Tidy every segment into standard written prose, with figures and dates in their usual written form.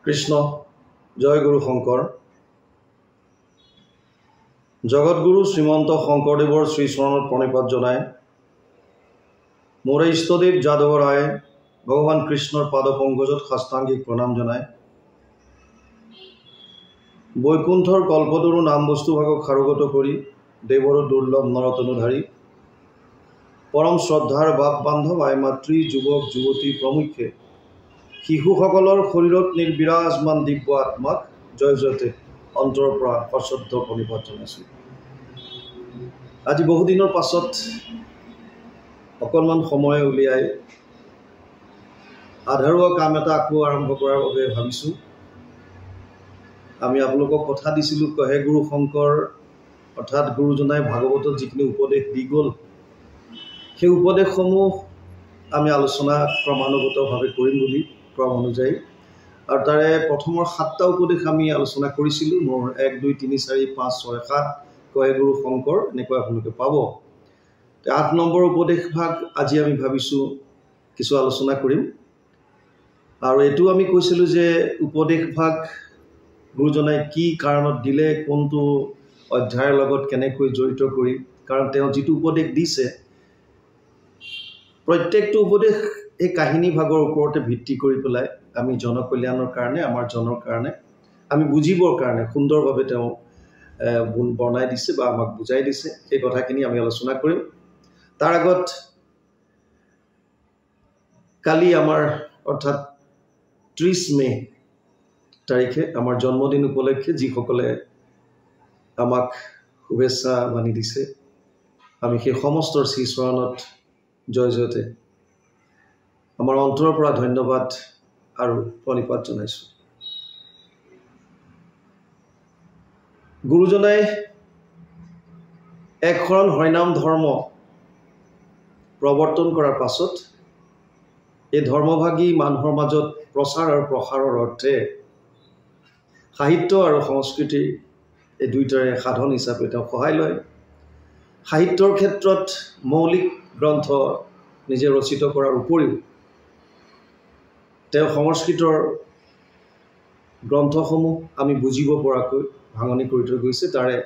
কৃষ্ণ জয় গুৰু শঙ্কৰ জগতগুৰু শ্ৰীমন্ত শংকৰদেৱৰ শ্ৰীচৰণত প্ৰণিপাত জনাই মোৰ ইষ্টদেৱ যাদৱ ৰায়ে ভগৱান কৃষ্ণৰ পাদপংকজত সাষ্টাংগিক প্ৰণাম জনাই বৈকুণ্ঠৰ কল্পতৰু নাম বস্তুভাগক সাৰোগত কৰি দেৱৰ দুৰ্লভ নৰতনুধাৰী পৰম শ্ৰদ্ধাৰ বাপ বান্ধৱ আই মাতৃ যুৱক যুৱতী প্ৰমুখ্যে শিশুসকলৰ শৰীৰত নিৰ্বিৰাজমান দিব্য আত্মাক জয় জয়তে অন্তৰৰ পৰা সশ্ৰদ্ধ প্ৰণিপাত জনাইছোঁ। আজি বহুদিনৰ পাছত অকণমান সময় উলিয়াই আধাৰুৱা কাম এটা আকৌ আৰম্ভ কৰাৰ বাবে ভাবিছোঁ। আমি আপোনালোকক কথা দিছিলোঁ কহে গুৰু শংকৰ অৰ্থাৎ গুৰুজনাই ভাগৱতত যিখিনি উপদেশ দি গ'ল সেই উপদেশসমূহ আমি আলোচনা ক্ৰমানুগতভাৱে কৰিম বুলি ক্ৰম অনুযায়ী আৰু তাৰে প্ৰথমৰ 7টা উপদেশ আমি আলোচনা কৰিছিলোঁ। মোৰ 1, 2, 3, 4, 5, 6, 7 কহে গুৰু শংকৰ এনেকৈ আপোনালোকে পাব। 8 নম্বৰ উপদেশ ভাগ আজি আমি ভাবিছোঁ কিছু আলোচনা কৰিম। আৰু এইটো আমি কৈছিলোঁ যে উপদেশ ভাগ গুৰুজনাই কি কাৰণত দিলে, কোনটো অধ্যায়ৰ লগত কেনেকৈ জড়িত কৰি, কাৰণ তেওঁ যিটো উপদেশ দিছে প্ৰত্যেকটো উপদেশ এই কাহিনী ভাগৰ ওপৰতে ভিত্তি কৰি পেলাই আমি জনকল্যাণৰ কাৰণে, আমাৰ জনৰ কাৰণে, আমি বুজিবৰ কাৰণে সুন্দৰভাৱে তেওঁ বনাই দিছে বা আমাক বুজাই দিছে। সেই কথাখিনি আমি আলোচনা কৰিম। তাৰ আগত কালি আমাৰ অৰ্থাৎ 30 মে তাৰিখে আমাৰ জন্মদিন উপলক্ষে যিসকলে আমাক শুভেচ্ছা বাণী দিছে আমি সেই সমস্তৰ শ্ৰীচৰণত জয় জয়তে আমাৰ অন্তৰৰ পৰা ধন্যবাদ আৰু প্ৰণিপাত জনাইছোঁ। গুৰুজনাই এক শৰণ হৰিনাম ধৰ্ম প্ৰৱৰ্তন কৰাৰ পাছত এই ধৰ্মভাগী মানুহৰ মাজত প্ৰচাৰ আৰু প্ৰসাৰৰ অৰ্থে সাহিত্য আৰু সংস্কৃতিৰ এই দুয়োটাৰে সাধন হিচাপে তেওঁ সহায় লয়। সাহিত্যৰ ক্ষেত্ৰত মৌলিক গ্ৰন্থ নিজে ৰচিত কৰাৰ উপৰিও তেওঁ সংস্কৃতৰ গ্ৰন্থসমূহ আমি বুজিব পৰাকৈ ভাঙনি কৰি থৈ গৈছে। তাৰে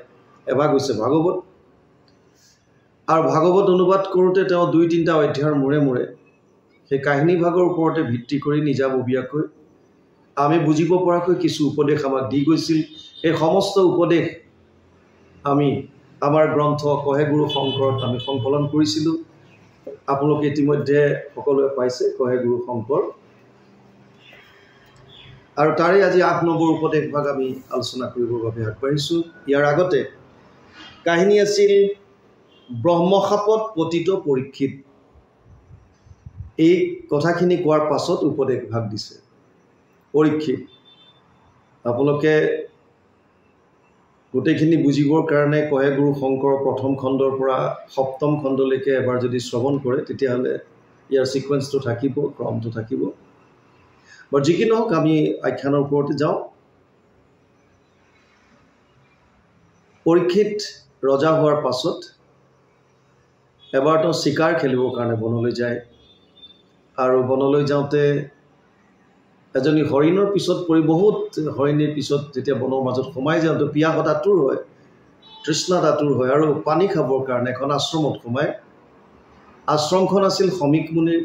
এভাগ হৈছে ভাগৱত। আৰু ভাগৱত অনুবাদ কৰোঁতে তেওঁ 2-3টা অধ্যায়ৰ মূৰে মূৰে সেই কাহিনী ভাগৰ ওপৰতে ভিত্তি কৰি নিজাববীয়াকৈ আমি বুজিব পৰাকৈ কিছু উপদেশ আমাক দি গৈছিল। এই সমস্ত উপদেশ আমি আমাৰ গ্ৰন্থ কহে গুৰু শংকৰত আমি সংকলন কৰিছিলোঁ। আপোনালোকে ইতিমধ্যে সকলোৱে পাইছে কহে গুৰু শংকৰ। আৰু তাৰে আজি 8 নম্বৰ উপদেশ ভাগ আমি আলোচনা কৰিবৰ বাবে আগবাঢ়িছোঁ। ইয়াৰ আগতে কাহিনী আছিল ব্ৰহ্মশাপত পতিত পৰীক্ষিত। এই কথাখিনি কোৱাৰ পাছত উপদেশ ভাগ দিছে পৰীক্ষিত। আপোনালোকে গোটেইখিনি বুজিবৰ কাৰণে কহে গুৰু শংকৰ প্ৰথম খণ্ডৰ পৰা 7ম খণ্ডলৈকে এবাৰ যদি শ্ৰৱণ কৰে তেতিয়াহ'লে ইয়াৰ ছিকুৱেঞ্চটো থাকিব, ক্ৰমটো থাকিব। বাৰু যি কি নহওক আমি আখ্যানৰ ওপৰতে যাওঁ। পৰীক্ষিত ৰজা হোৱাৰ পাছত এবাৰ তেওঁ চিকাৰ খেলিবৰ কাৰণে বনলৈ যায় আৰু বনলৈ যাওঁতে এজনী হৰিণৰ পিছত পৰি বহুত হৰিণীৰ পিছত যেতিয়া বনৰ মাজত সোমাই যাওঁতে পিয়াহত আতুৰ হয়, তৃষ্ণাত আতুৰ হয় আৰু পানী খাবৰ কাৰণে এখন আশ্ৰমত সোমায়। আশ্ৰমখন আছিল শমিক মুনিৰ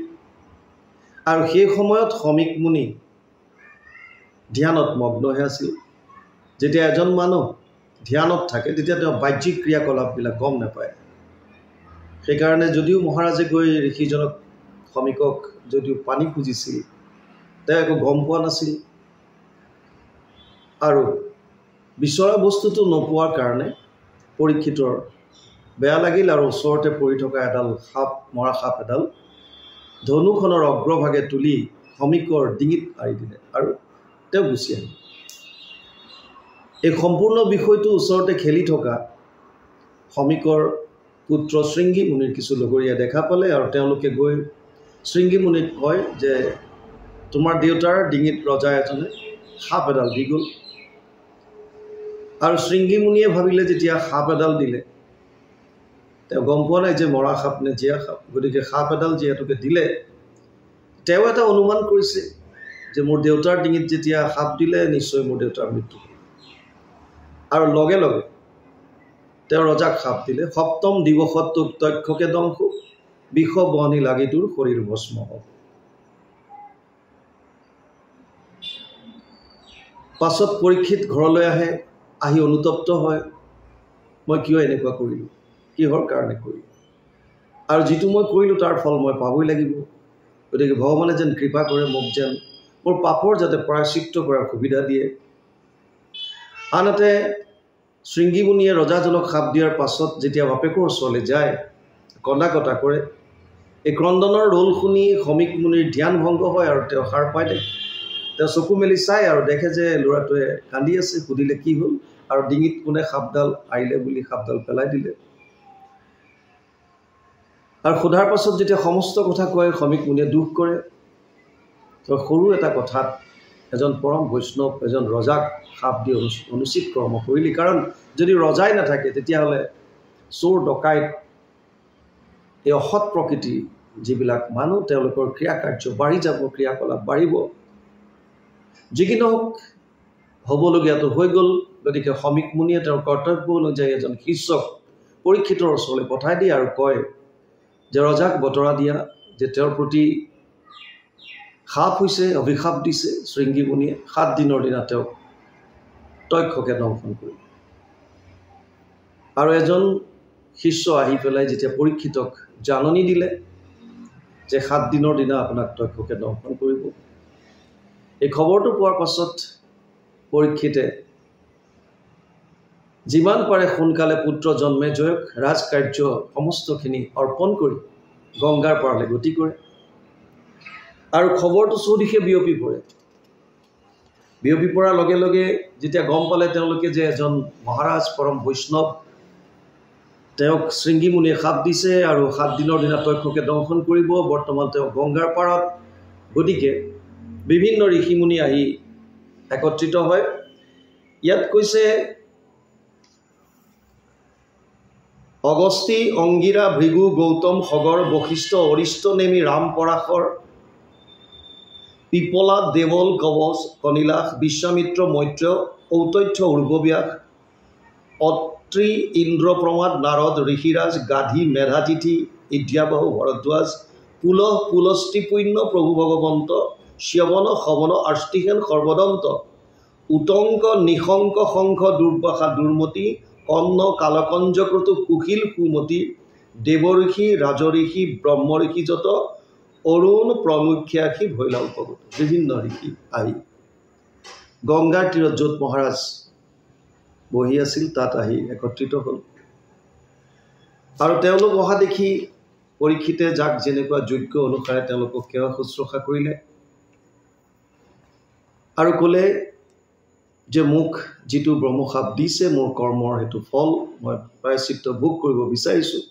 আৰু সেই সময়ত শমিক মুনি ধ্যানত মগ্ন হৈ আছিল। যেতিয়া এজন মানুহ ধ্যানত থাকে তেতিয়া তেওঁ বাহ্যিক ক্ৰিয়াকলাপবিলাক গম নাপায়। সেইকাৰণে যদিও মহাৰাজে গৈ ঋষিজনক শমিকক যদিও পানী খুজিছিল তেওঁ একো গম পোৱা নাছিল আৰু বিচৰা বস্তুটো নোপোৱাৰ কাৰণে পৰীক্ষিতৰ বেয়া লাগিল আৰু ওচৰতে পৰি থকা এডাল মৰা সাপ এডাল ধনুখনৰ অগ্ৰভাগে তুলি শমিকৰ ডিঙিত আঁৰি দিলে আৰু তেওঁ গুচি আহিল। এই সম্পূৰ্ণ বিষয়টো ওচৰতে খেলি থকা শমিকৰ পুত্ৰ শৃংগী মুনিৰ কিছু লগৰীয়া দেখা পালে আৰু তেওঁলোকে গৈ শৃংগী মুনিক কয় যে তোমাৰ দেউতাৰ ডিঙিত ৰজা এজনে সাপ এডাল দি গ'ল। আৰু শৃংগী মুনিয়ে ভাবিলে যেতিয়া সাপ এডাল দিলে তেওঁ গম পোৱা নাই যে মৰা সাপ নে জীয়া সাপ, গতিকে সাপ এডাল যিহেতুকে দিলে তেওঁ এটা অনুমান কৰিছে যে মোৰ দেউতাৰ ডিঙিত যেতিয়া সাপ দিলে নিশ্চয় মোৰ দেউতাৰ মৃত্যু হ'ল আৰু লগে লগে তেওঁ ৰজাক সাপ দিলে সপ্তম দিৱসত তোক তক্ষকে দংশ বিষ বহনি লাগি তোৰ শৰীৰ ভস্ম হওক পাছত পৰীক্ষিত ঘৰলৈ আহে আহি অনুতপ্ত হয় মই কিয় এনেকুৱা কৰিলোঁ কিহৰ কাৰণে কৰিলোঁ আৰু যিটো মই কৰিলোঁ তাৰ ফল মই পাবই লাগিব গতিকে ভগৱানে যেন কৃপা কৰে মোক যেন মোৰ পাপৰ যাতে প্ৰায়শ্চিত্ত কৰাৰ সুবিধা দিয়ে আনহাতে শৃংগী মুনিয়ে ৰজাজনক সাপ দিয়াৰ পাছত যেতিয়া বাপেকৰ ওচৰলৈ যায় কন্দা কটা কৰে এই ক্ৰন্দনৰ ৰোল শুনি সমীক মুনিৰ ধ্যান ভংগ হয় আৰু তেওঁ সাৰ পাই দে তেওঁ চকু মেলি চাই আৰু দেখে যে ল'ৰাটোৱে কান্দি আছে সুধিলে কি হ'ল আৰু ডিঙিত কোনে সাপডাল আহিলে বুলি সাপডাল পেলাই দিলে আৰু সোধাৰ পাছত যেতিয়া সমস্ত কথা কয় সমীক মুনিয়ে দুখ কৰে তো সৰু এটা কথাত এজন পৰম বৈষ্ণৱ এজন ৰজাক সাপ দি অনুচিত কৰ্ম কৰিলি কাৰণ যদি ৰজাই নাথাকে তেতিয়াহ'লে চোৰ ডকাইত এই অসৎ প্ৰকৃতি যিবিলাক মানুহ তেওঁলোকৰ ক্ৰিয়া কাৰ্য বাঢ়ি যাব ক্ৰিয়াকলাপ বাঢ়িব যি কি নহওক হ'বলগীয়াটো হৈ গ'ল গতিকে সমীক মুনিয়ে তেওঁৰ কৰ্তব্য অনুযায়ী এজন শিষ্যক পৰীক্ষিতৰ ওচৰলৈ পঠাই দিয়ে আৰু কয় যে ৰজাক বতৰা দিয়া যে তেওঁৰ প্ৰতি সাপ হৈছে অভিশাপ দিছে শৃংগী মুনিয়ে 7 দিনৰ দিনা তেওঁক তক্ষকে দংশন কৰিলে আৰু এজন শিষ্য আহি পেলাই যেতিয়া পৰীক্ষিতক জাননী দিলে যে 7 দিনৰ দিনা আপোনাক তক্ষকে দংশন কৰিব এই খবৰটো পোৱাৰ পাছত পৰীক্ষিতে যিমান পাৰে সোনকালে পুত্ৰ জন্মে জয়ক ৰাজকাৰ্য সমস্তখিনি অৰ্পণ কৰি গংগাৰ পাৰলৈ গতি কৰে আৰু খবৰটো চৌদিশে বিয়পি পৰে বিয়পি পৰাৰ লগে লগে যেতিয়া গম পালে তেওঁলোকে যে এজন মহাৰাজ পৰম বৈষ্ণৱ তেওঁক শৃংগী মুনিয়ে সাপ দিছে আৰু 7 দিনৰ দিনা তক্ষকে দংশন কৰিব বৰ্তমান তেওঁ গংগাৰ পাৰত গতিকে বিভিন্ন ঋষি মুনি আহি একত্ৰিত হয় ইয়াত কৈছে অগস্তি অংগিৰা ভৃগু গৌতম সগৰ বশিষ্ঠ অৰিষ্ট নেমি ৰাম পৰাশৰ পিপলা দেৱল কবচ কনিলাস বিশ্বামিত্ৰ মৈত্ৰ ঔতথ্য উৰ্বব্যাস অত্ৰি ইন্দ্ৰ প্ৰমাদ নাৰদ ঋষিৰাজ গাধী মেধাতিথি ইদ্যাবাহু ভৰদ্বাজ পুলহ পুলস্তিপুণ্য প্ৰভু ভগৱন্ত শ্যৱন শৱন আষ্টিহেন সৰ্বদন্ত উতংক নিশংক শংখ দুৰ্বাসা দুৰ্মতি কন্ন কালকঞ্জক্ৰতু কুশিল সুমতি দেৱঋষি ৰাজঋষি ব্ৰহ্মঋষি যত অৰুণ প্ৰমুখ্যাসী ভৈলা উপগত বিভিন্ন ঋষি আহি গংগাৰ তীৰত য'ত মহাৰাজ বহি আছিল তাত আহি একত্ৰিত হ'ল আৰু তেওঁলোক অহা দেখি পৰীক্ষিতে যাক যেনেকুৱা যোগ্য অনুসাৰে তেওঁলোকক সেৱা শুশ্ৰূষা কৰিলে আৰু ক'লে যে মোক যিটো ব্ৰহ্মসাপ দিছে মোৰ কৰ্মৰ হেতু ফল মই প্ৰায়শ্চিত্ত ভোগ কৰিব বিচাৰিছোঁ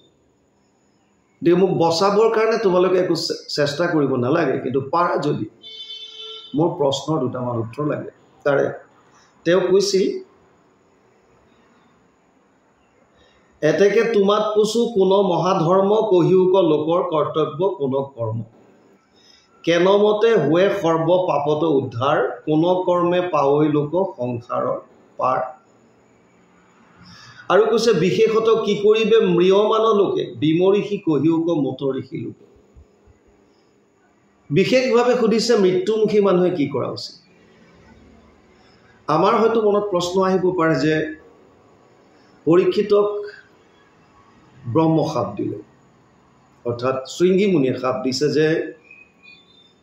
গতিকে মোক বচাবৰ কাৰণে তোমালোকে একো চেষ্টা কৰিব নালাগে কিন্তু পাৰা যদি মোৰ প্ৰশ্নৰ দুটামান উত্তৰ লাগে তাৰে তেওঁ কৈছিল এতেকে তোমাত পুছু কোনো মহাধৰ্ম কহিউক লোকৰ কৰ্তব্য কোনো কৰ্ম কেনমতে হুৱে সৰ্ব পাপত উদ্ধাৰ কোনো কৰ্মে পাৱৈ লোক সংসাৰৰ পাৰ আৰু কৈছে বিশেষত কি কৰিবে মৃয়মান লোকে বিমৰিষি কহিউক মতৰিষি লোকে বিশেষভাৱে সুধিছে মৃত্যুমুখী মানুহে কি কৰা উচিত আমাৰ হয়তো মনত প্ৰশ্ন আহিব পাৰে যে পৰীক্ষিতক ব্ৰহ্মসাপ দিলে অৰ্থাৎ শৃংগী মুনিয়ে সাপ দিছে যে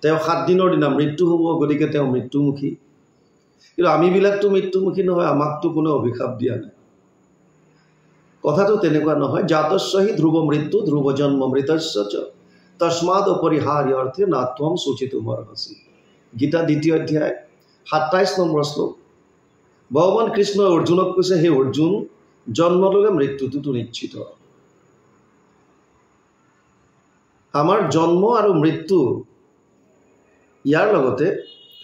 তেওঁ 7 দিনৰ দিনা মৃত্যু হ'ব গতিকে তেওঁ মৃত্যুমুখী কিন্তু আমিবিলাকতো মৃত্যুমুখী নহয় আমাকতো কোনো অভিশাপ দিয়া নাই কথাটো তেনেকুৱা নহয় জাতস্যহি ধ্ৰুৱ মৃত্যু ধ্ৰুৱ জন্ম মৃতস্য চ তস্মাদ অপৰিহাৰ্য অৰ্থে নাত্বম সূচিতুমৰ্হসি গীতা 2য় অধ্যায় 27 নম্বৰ শ্লোক ভগৱান কৃষ্ণই অৰ্জুনক কৈছে হে অৰ্জুন জন্ম ল'লে মৃত্যুটোতো নিশ্চিত আমাৰ জন্ম আৰু মৃত্যু ইয়াৰ লগতে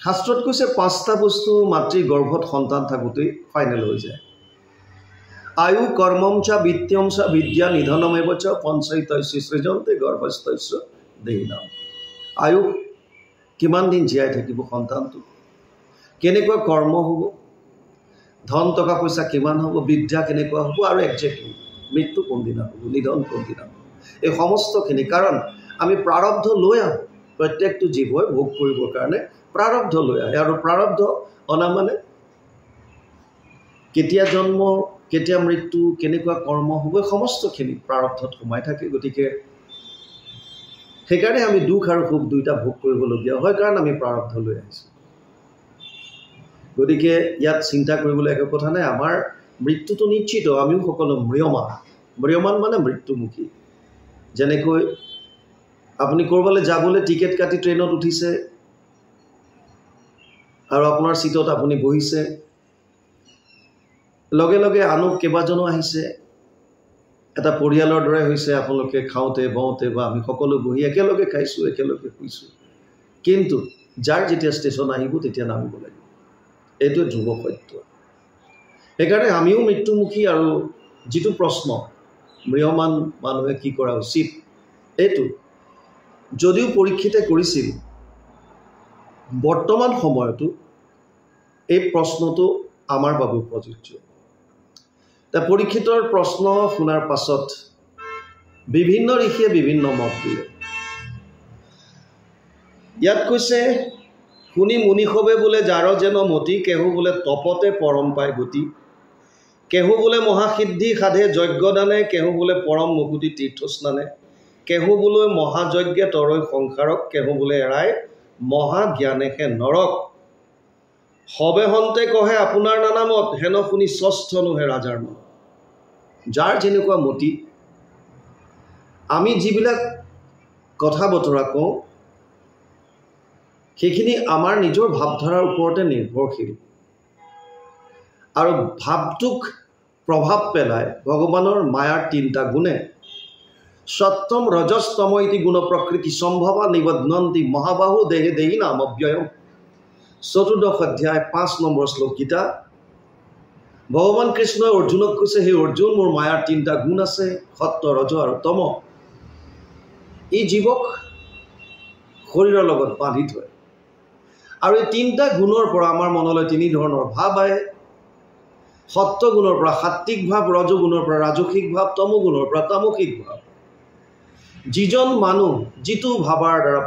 শাস্ত্ৰত কৈছে 5টা বস্তু মাতৃ গৰ্ভত সন্তান থাকোঁতেই ফাইনেল হৈ যায় আয়ু কৰ্মম চ বিত্তম চ বিদ্যা নিধনমেব চ পঞ্চৈতস্য সৃজন্তে গৰ্ভস্থস্য দেহিনাম আয়ু কিমান দিন জীয়াই থাকিব সন্তানটো, কেনেকুৱা কৰ্ম হ'ব, ধন টকা পইচা কিমান হ'ব, বিদ্যা কেনেকুৱা হ'ব, আৰু একজেক্টলি মৃত্যু কোনদিনা হ'ব, নিধন কোনদিনা হ'ব, এই সমস্তখিনি। কাৰণ আমি প্ৰাৰব্ধ লৈ আহোঁ, প্ৰত্যেকটো জীৱই ভোগ কৰিবৰ কাৰণে প্ৰাৰব্ধ লৈ আহে। আৰু প্ৰাৰব্ধ অনা মানে কেতিয়া জন্ম, কেতিয়া মৃত্যু, কেনেকুৱা কৰ্ম হ'ব, এই সমস্তখিনি প্ৰাৰব্ধত সোমাই থাকে। গতিকে সেইকাৰণে আমি দুখ আৰু সুখ দুয়োটা ভোগ কৰিবলগীয়া হয়, কাৰণ আমি প্ৰাৰব্ধ লৈ আহিছোঁ। গতিকে ইয়াত চিন্তা কৰিবলৈ একো কথা নাই। আমাৰ মৃত্যুটো নিশ্চিত, আমিও সকলো ম্ৰিয়মান। ম্ৰিয়মান মানে মৃত্যুমুখী। যেনেকৈ আপুনি ক'ৰবালৈ যাবলৈ টিকেট কাটি ট্ৰেইনত উঠিছে আৰু আপোনাৰ ছিটত আপুনি বহিছে, লগে লগে আনো কেইবাজনো আহিছে, এটা পৰিয়ালৰ দৰে হৈছে। আপোনালোকে খাওঁতে বওঁতে বা আমি সকলো বহি একেলগে খাইছোঁ, একেলগে শুইছোঁ, কিন্তু যাৰ যেতিয়া ষ্টেচন আহিব তেতিয়া নামিব লাগিব। এইটোৱে ধ্ৰুৱ সত্য। সেইকাৰণে আমিও মৃত্যুমুখী। আৰু যিটো প্ৰশ্ন ম্ৰিয়মান মানুহে কি কৰা উচিত, এইটো যদিও পৰীক্ষিতে কৰিছিল, বৰ্তমান সময়তো এই প্ৰশ্নটো আমাৰ বাবে প্ৰযোজ্য। পৰীক্ষিতৰ প্ৰশ্ন শুনাৰ পাছত বিভিন্ন ঋষিয়ে বিভিন্ন মত দিলে। ইয়াত কৈছে, শুনি মুনিষবে বোলে যাৰ যেন মতি, কেহু বোলে তপতে পৰম পাই গতি, কেহু বোলে মহাসিদ্ধি সাধে যজ্ঞদানে, কেহু বোলে পৰম মুকুতি তীৰ্থস্নানে, কেহু বোলে মহাযজ্ঞে তৰৈ সংসাৰক, কেহু বোলে এৰাই মহাজ্ঞানেহে নৰক, সবে হন্তে কহে আপোনাৰ নানামত, হেন শুনি ষষ্ঠনুহে ৰাজাৰ মন। যাৰ যেনেকুৱা মতি, আমি যিবিলাক কথা বতৰা কওঁ সেইখিনি আমাৰ নিজৰ ভাৱধাৰাৰ ওপৰতে নিৰ্ভৰশীল। আৰু ভাৱটোক প্ৰভাৱ পেলায় ভগৱানৰ মায়াৰ তিনিটা গুণে। সত্যম ৰজস্তম ইতি গুণ প্ৰকৃতি সম্ভৱা নিবধ্নন্তি মহাবাহু দেহে দেহি নাম অব্যয়ম। 14 অধ্যায় 5 নম্বৰ শ্লোক গীতা। ভগৱান কৃষ্ণই অৰ্জুনক কৈছে, সেই অৰ্জুন, মোৰ মায়াৰ তিনিটা গুণ আছে, সত্য, ৰজ আৰু তম। এই জীৱক শৰীৰৰ লগত বান্ধি থয়। আৰু এই তিনিটা গুণৰ পৰা আমাৰ মনলৈ তিনি ধৰণৰ ভাৱ আহে। সত্য গুণৰ পৰা সাত্বিক ভাৱ, ৰজ গুণৰ পৰা ৰাজসিক ভাৱ, তম গুণৰ পৰা তামসিক ভাৱ। যিজন মানুহ যিটো ভাৱৰ দ্বাৰা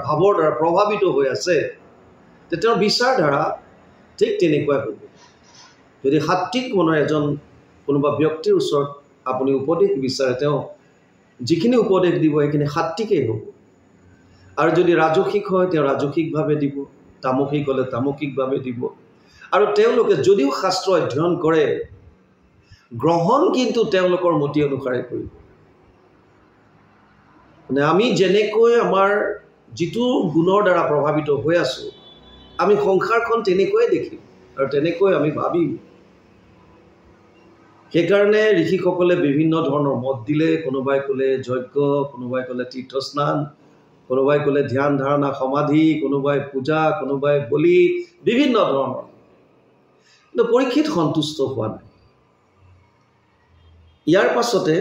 প্ৰভাৱিত হৈ আছে, তেওঁৰ বিচাৰধাৰা ঠিক তেনেকুৱাই হ'ব। যদি সাত্বিক মনৰ এজন কোনোবা ব্যক্তিৰ ওচৰত আপুনি উপদেশ বিচাৰে, তেওঁ যিখিনি উপদেশ দিব সেইখিনি সাত্বিকেই হ'ব। আৰু যদি ৰাজসিক হয়, তেওঁ ৰাজসিকভাৱে দিব, তামসিক হ'লে তামসিকভাৱে দিব। আৰু তেওঁলোকে যদিও শাস্ত্ৰ অধ্যয়ন কৰে, গ্ৰহণ কিন্তু তেওঁলোকৰ মতি অনুসাৰে কৰিব। মানে আমি যেনেকৈ আমাৰ যিটো গুণৰ দ্বাৰা প্ৰভাৱিত হৈ আছোঁ, আমি সংসাৰখন তেনেকৈয়ে দেখিম আৰু তেনেকৈ আমি ভাবিম। সেইকাৰণে ঋষিসকলে বিভিন্ন ধৰণৰ মত দিলে। কোনোবাই ক'লে যজ্ঞ, কোনোবাই ক'লে তীৰ্থস্নান, কোনোবাই ক'লে ধ্যান ধাৰণা সমাধি, কোনোবাই পূজা, কোনোবাই বলি, বিভিন্ন ধৰণৰ। কিন্তু পৰীক্ষিত সন্তুষ্ট হোৱা নাই। ইয়াৰ পাছতে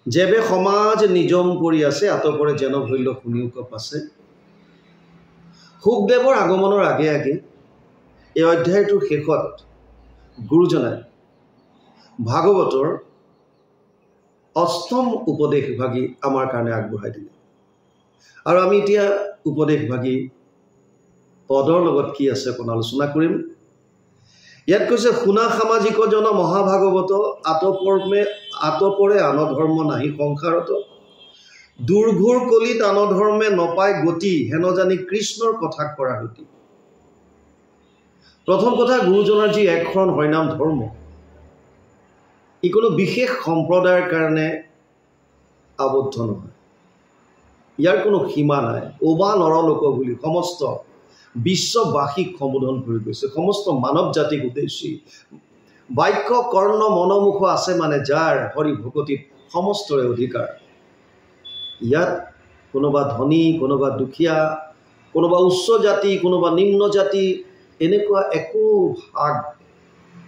যেবে সমাজ নিজম কৰি আছে, আতপৰে যেন ভৈল্য শুনিওক পাছে। শুকদেৱৰ আগমনৰ আগে আগে এই অধ্যায়টোৰ শেষত গুৰুজনাই ভাগৱতৰ অষ্টম উপদেশভাগী আমাৰ কাৰণে আগবঢ়াই দিলে। আৰু আমি এতিয়া উপদেশভাগী পদৰ লগত কি আছে অকণ আলোচনা কৰিম। ইয়াত কৈছে, শুনা সামাজিক জন মহাভাগৱত, আতপৰে আন ধৰ্ম নাহি সংসাৰত, দুৰ্ঘোৰ কলিত আন ধৰ্মে নপায় গতি, হেন জানি কৃষ্ণৰ কথা কৰা গতি। প্ৰথম কথা, গুৰুজনাৰ যি একশৰণ হৰিনাম ধৰ্ম, ই কোনো বিশেষ সম্প্ৰদায়ৰ কাৰণে আবদ্ধ নহয়। ইয়াৰ কোনো সীমা নাই। ওবা নৰলোক বুলি সমস্ত বিশ্ববাসীক সম্বোধন কৰি গৈছে, সমস্ত মানৱ জাতিক উদ্দেশ্যি। বাক্য কৰ্ণ মনোমুখ আছে মানে যাৰ হৰি ভকতিত সমস্তৰে অধিকাৰ। ইয়াত কোনোবা ধনী, কোনোবা দুখীয়া, কোনোবা উচ্চ জাতি, কোনোবা নিম্ন জাতি, এনেকুৱা একো ভাগ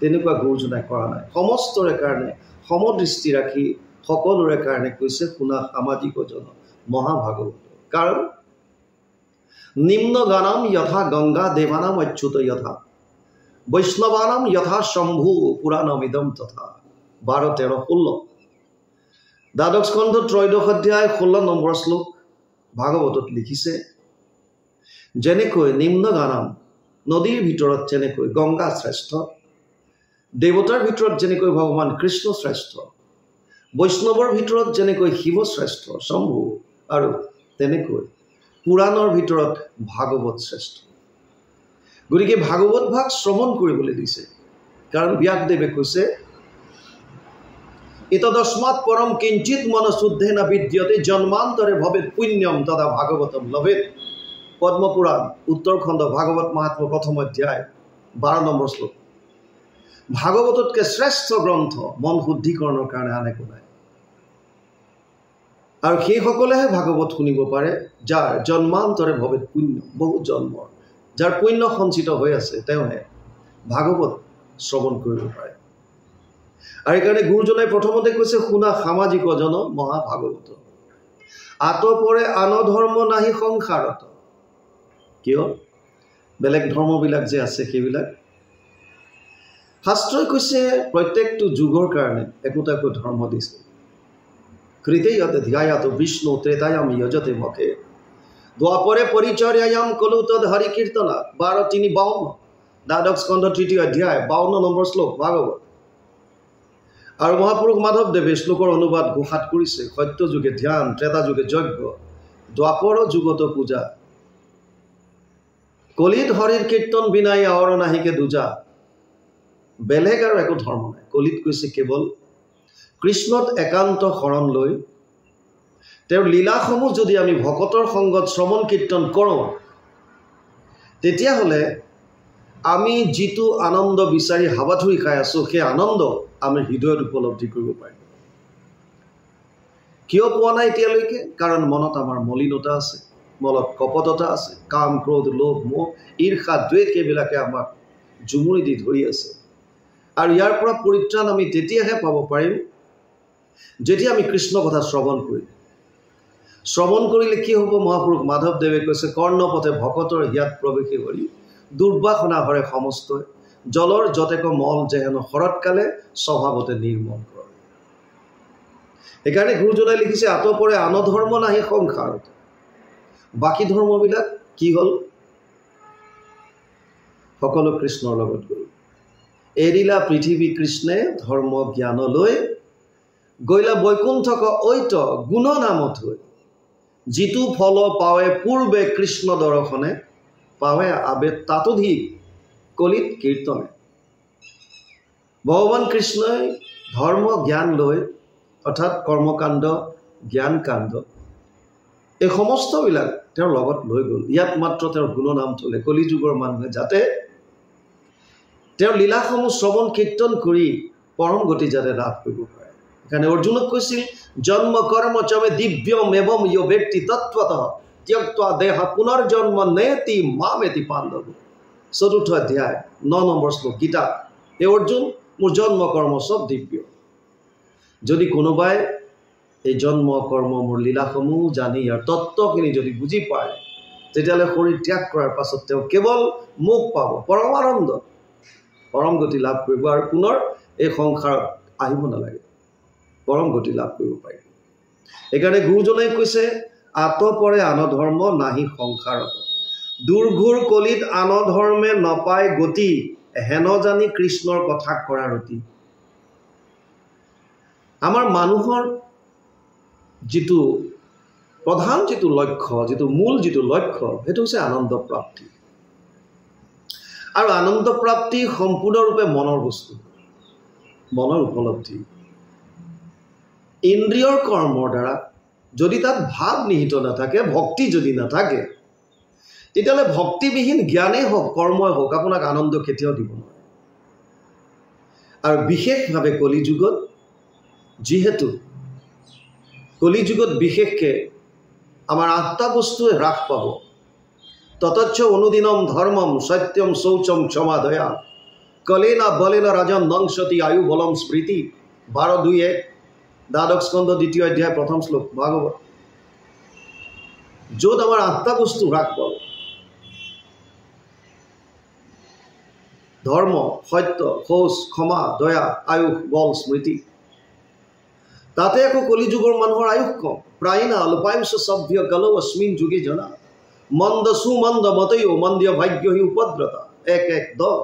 তেনেকুৱা গুৰুজনাই কৰা নাই। সমস্তৰে কাৰণে সমদৃষ্টি ৰাখি সকলোৰে কাৰণে কৈছে, শুনা সামাজিক জন মহাভাগৱত। কাৰণ নিম্ন গানাম যথা গঙ্গা দেবানাম অচ্যুত যথা বৈষ্ণবানাম যথা শম্ভু পুরাণমিদম তথা 12, 13, 16 দ্বাদশ স্কন্ধ 13 অধ্যায় 16 নম্বৰ শ্লোক ভাগৱতত লিখিছে যেনেকৈ নিম্ন গানাম নদীৰ ভিতৰত যেনেকৈ গংগা শ্ৰেষ্ঠ দেৱতাৰ ভিতৰত যেনেকৈ ভগৱান কৃষ্ণ শ্ৰেষ্ঠ বৈষ্ণৱৰ ভিতৰত যেনেকৈ শিৱ শ্ৰেষ্ঠ শম্ভু আৰু তেনেকৈ পুৰাণৰ ভিতৰত ভাগৱত শ্ৰেষ্ঠ গতিকে ভাগৱত ভাগ শ্ৰৱণ কৰিবলৈ দিছে কাৰণ ব্যাসদেৱে কৈছে ইতদস্মাৎ পৰম কিঞ্চিত মনশুদ্ধেন বিদ্যতে জন্মান্তৰে ভৱেৎ পুণ্যম তদা ভাগৱতম লভেৎ পদ্মপুৰাণ উত্তৰখণ্ড ভাগৱত মহাত্ম প্ৰথম অধ্যায় 12 নম্বৰ শ্লোক ভাগৱততকৈ শ্ৰেষ্ঠ গ্ৰন্থ মন শুদ্ধিকৰণৰ কাৰণে আন একো নাই আৰু সেইসকলেহে ভাগৱত শুনিব পাৰে যাৰ জন্মান্তৰে ভৱেৎ পুণ্য বহু জন্মৰ যাৰ পুণ্য সঞ্চিত হৈ আছে তেওঁহে ভাগৱত শ্ৰৱণ কৰিব পাৰে আৰু এইকাৰণে গুৰুজনাই প্ৰথমতে কৈছে শুনা সামাজিক জন মহাভাগৱত আতপৰে আন ধৰ্ম নাহি সংসাৰত কিয় বেলেগ ধৰ্মবিলাক যে আছে সেইবিলাক শাস্ত্ৰই কৈছে প্ৰত্যেকটো যুগৰ কাৰণে একোটা একো ধৰ্ম দিছে কৃতেয়তে ধ্যায়াত বিষ্ণু ত্ৰেতায়াম যজতে মখে দ্বাপৰে পৰিচৰ্যায়াম কলু তদ হৰি কীৰ্তনা 12:3-52 দ্বাদশ স্কন্ধ 3 অধ্যায় 52 নম্বৰ শ্লোক ভাগৱত আৰু মহাপুৰুষ মাধৱদেৱে শ্লোকৰ অনুবাদ ঘোষাত কৰিছে সত্য যুগে ধ্যান ত্ৰেতা যুগে যজ্ঞ দ্বাপৰ যুগত পূজা কলিত হৰিৰ কীৰ্তন বিনাই আৱৰ নাহিকে দুজা বেলেগ আৰু একো ধৰ্ম নাই কলিত কৈছে কেৱল কৃষ্ণত একান্ত শৰণ লৈ তেওঁৰ লীলাসমূহ যদি আমি ভকতৰ সংগত শ্ৰৱণ কীৰ্তন কৰোঁ তেতিয়াহ'লে আমি যিটো আনন্দ বিচাৰি হাবাথুৰি খাই আছোঁ সেই আনন্দ আমি হৃদয়ত উপলব্ধি কৰিব পাৰিম কিয় পোৱা নাই এতিয়ালৈকে কাৰণ মনত আমাৰ মলিনতা আছে মনত কপটতা আছে কাম ক্ৰোধ লোভ মোহ ঈৰ্ষা দ্বেষ এইবিলাকে আমাক জুমুৰি দি ধৰি আছে আৰু ইয়াৰ পৰা পৰিত্ৰাণ আমি তেতিয়াহে পাব পাৰিম যেতিয়া আমি কৃষ্ণ কথা শ্ৰৱণ কৰিম শ্ৰৱণ কৰিলে কি হ'ব মহাপুৰুষ মাধৱদেৱে কৈছে কৰ্ণপথে ভকতৰ হিয়াত প্ৰৱেশী কৰি দুৰ্বাসনা হৰে সমস্তই জলৰ যতেক মল যেহেন শৰৎকালে স্বভাৱতে নিৰ্মল কৰে সেইকাৰণে গুৰুজনাই লিখিছে আতপৰে আন ধৰ্ম নাহি সংসাৰত বাকী ধৰ্মবিলাক কি হ'ল সকলো কৃষ্ণৰ লগত গ'ল এৰিলা পৃথিৱী কৃষ্ণে ধৰ্ম জ্ঞানলৈ গৈলা বৈকুণ্ঠক ঐত গুণ নামত হৈ যিটো ফল পাৱে পূৰ্বে কৃষ্ণ দৰ্শনে পাৱে আবে তাতোধিক কলিত কীৰ্তনে ভগৱান কৃষ্ণই ধৰ্ম জ্ঞান লৈ অৰ্থাৎ কৰ্মকাণ্ড জ্ঞান কাণ্ড এই সমস্তবিলাক তেওঁৰ লগত লৈ গ'ল ইয়াত মাত্ৰ তেওঁৰ গুণনাম থলে কলি যুগৰ মানুহে যাতে তেওঁৰ লীলাসমূহ শ্ৰৱণ কীৰ্তন কৰি পৰম গতি যাতে লাভ কৰিব পাৰে সেইকাৰণে অৰ্জুনক কৈছিল জন্ম কৰ্ম চমে দিব্যম এৱম য় ব্যক্তি তত্ত্বতঃ ত্যক্ত্বা দেহ পুনৰ্জন্ম নেতি মামেতি পাণ্ডৱ 4th অধ্যায় 9 নম্বৰ শ্লোক গীতা এই অৰ্জুন মোৰ জন্ম কৰ্ম সব দিব্য যদি কোনোবাই এই জন্ম কৰ্ম মোৰ লীলাসমূহ জানি ইয়াৰ তত্ত্বখিনি যদি বুজি পায় তেতিয়াহ'লে শৰীৰ ত্যাগ কৰাৰ পাছত তেওঁ কেৱল মোক পাব পৰম আনন্দ পৰম গতি লাভ কৰিব আৰু পুনৰ এই সংসাৰত আহিব নালাগে পৰম গতি লাভ কৰিব পাৰিব এইকাৰণে গুৰুজনাই কৈছে আতপৰে আন ধৰ্ম নাহি সংসাৰত দুৰ্ঘোৰ কলিত আন ধৰ্মে নপায় গতি হেন জানি কৃষ্ণৰ কথা কৰা ৰতি আমাৰ মানুহৰ যিটো প্ৰধান যিটো লক্ষ্য যিটো মূল যিটো লক্ষ্য সেইটো হৈছে আনন্দ প্ৰাপ্তি আৰু আনন্দ প্ৰাপ্তি সম্পূৰ্ণৰূপে মনৰ বস্তু মনৰ উপলব্ধি ইন্দ্ৰিয়ৰ কৰ্মৰ দ্বাৰা যদি তাত ভাৱ নিহিত নাথাকে ভক্তি যদি নাথাকে তেতিয়াহ'লে ভক্তিবিহীন জ্ঞানেই হওক কৰ্মই হওক আপোনাক আনন্দ কেতিয়াও দিব নোৱাৰে আৰু বিশেষভাৱে কলিযুগত যিহেতু কলিযুগত বিশেষকৈ আমাৰ 8টা বস্তুৱে হ্ৰাস পাব ততচ্ছ অনুদিনম ধৰ্মম সত্যম শৌচম ক্ষমা দয়া কলেনা বলেনা ৰাজন নংসতি আয়ু বলম স্মৃতি 12:2-1 দ্বাদশ স্কন্ধ 2 অধ্যায় 1ম শ্লোক ভাগৱত য'ত আমাৰ 8টা বস্তু হ্ৰাস পাব ধৰ্ম, সত্য, শৌচ, ক্ষমা, দয়া, আয়ুস, বল, স্মৃতি। তাতে আকৌ কলিযুগৰ মানুহৰ আয়ুস কম। প্ৰায়িনা অল্পায়ুষ সভ্য কালো অস্মিন যুগে জনা মন্দ সুমন্দ মতয়ো মন্দিয় ভাগ্যহী উপদ্ৰতা। 1:1-10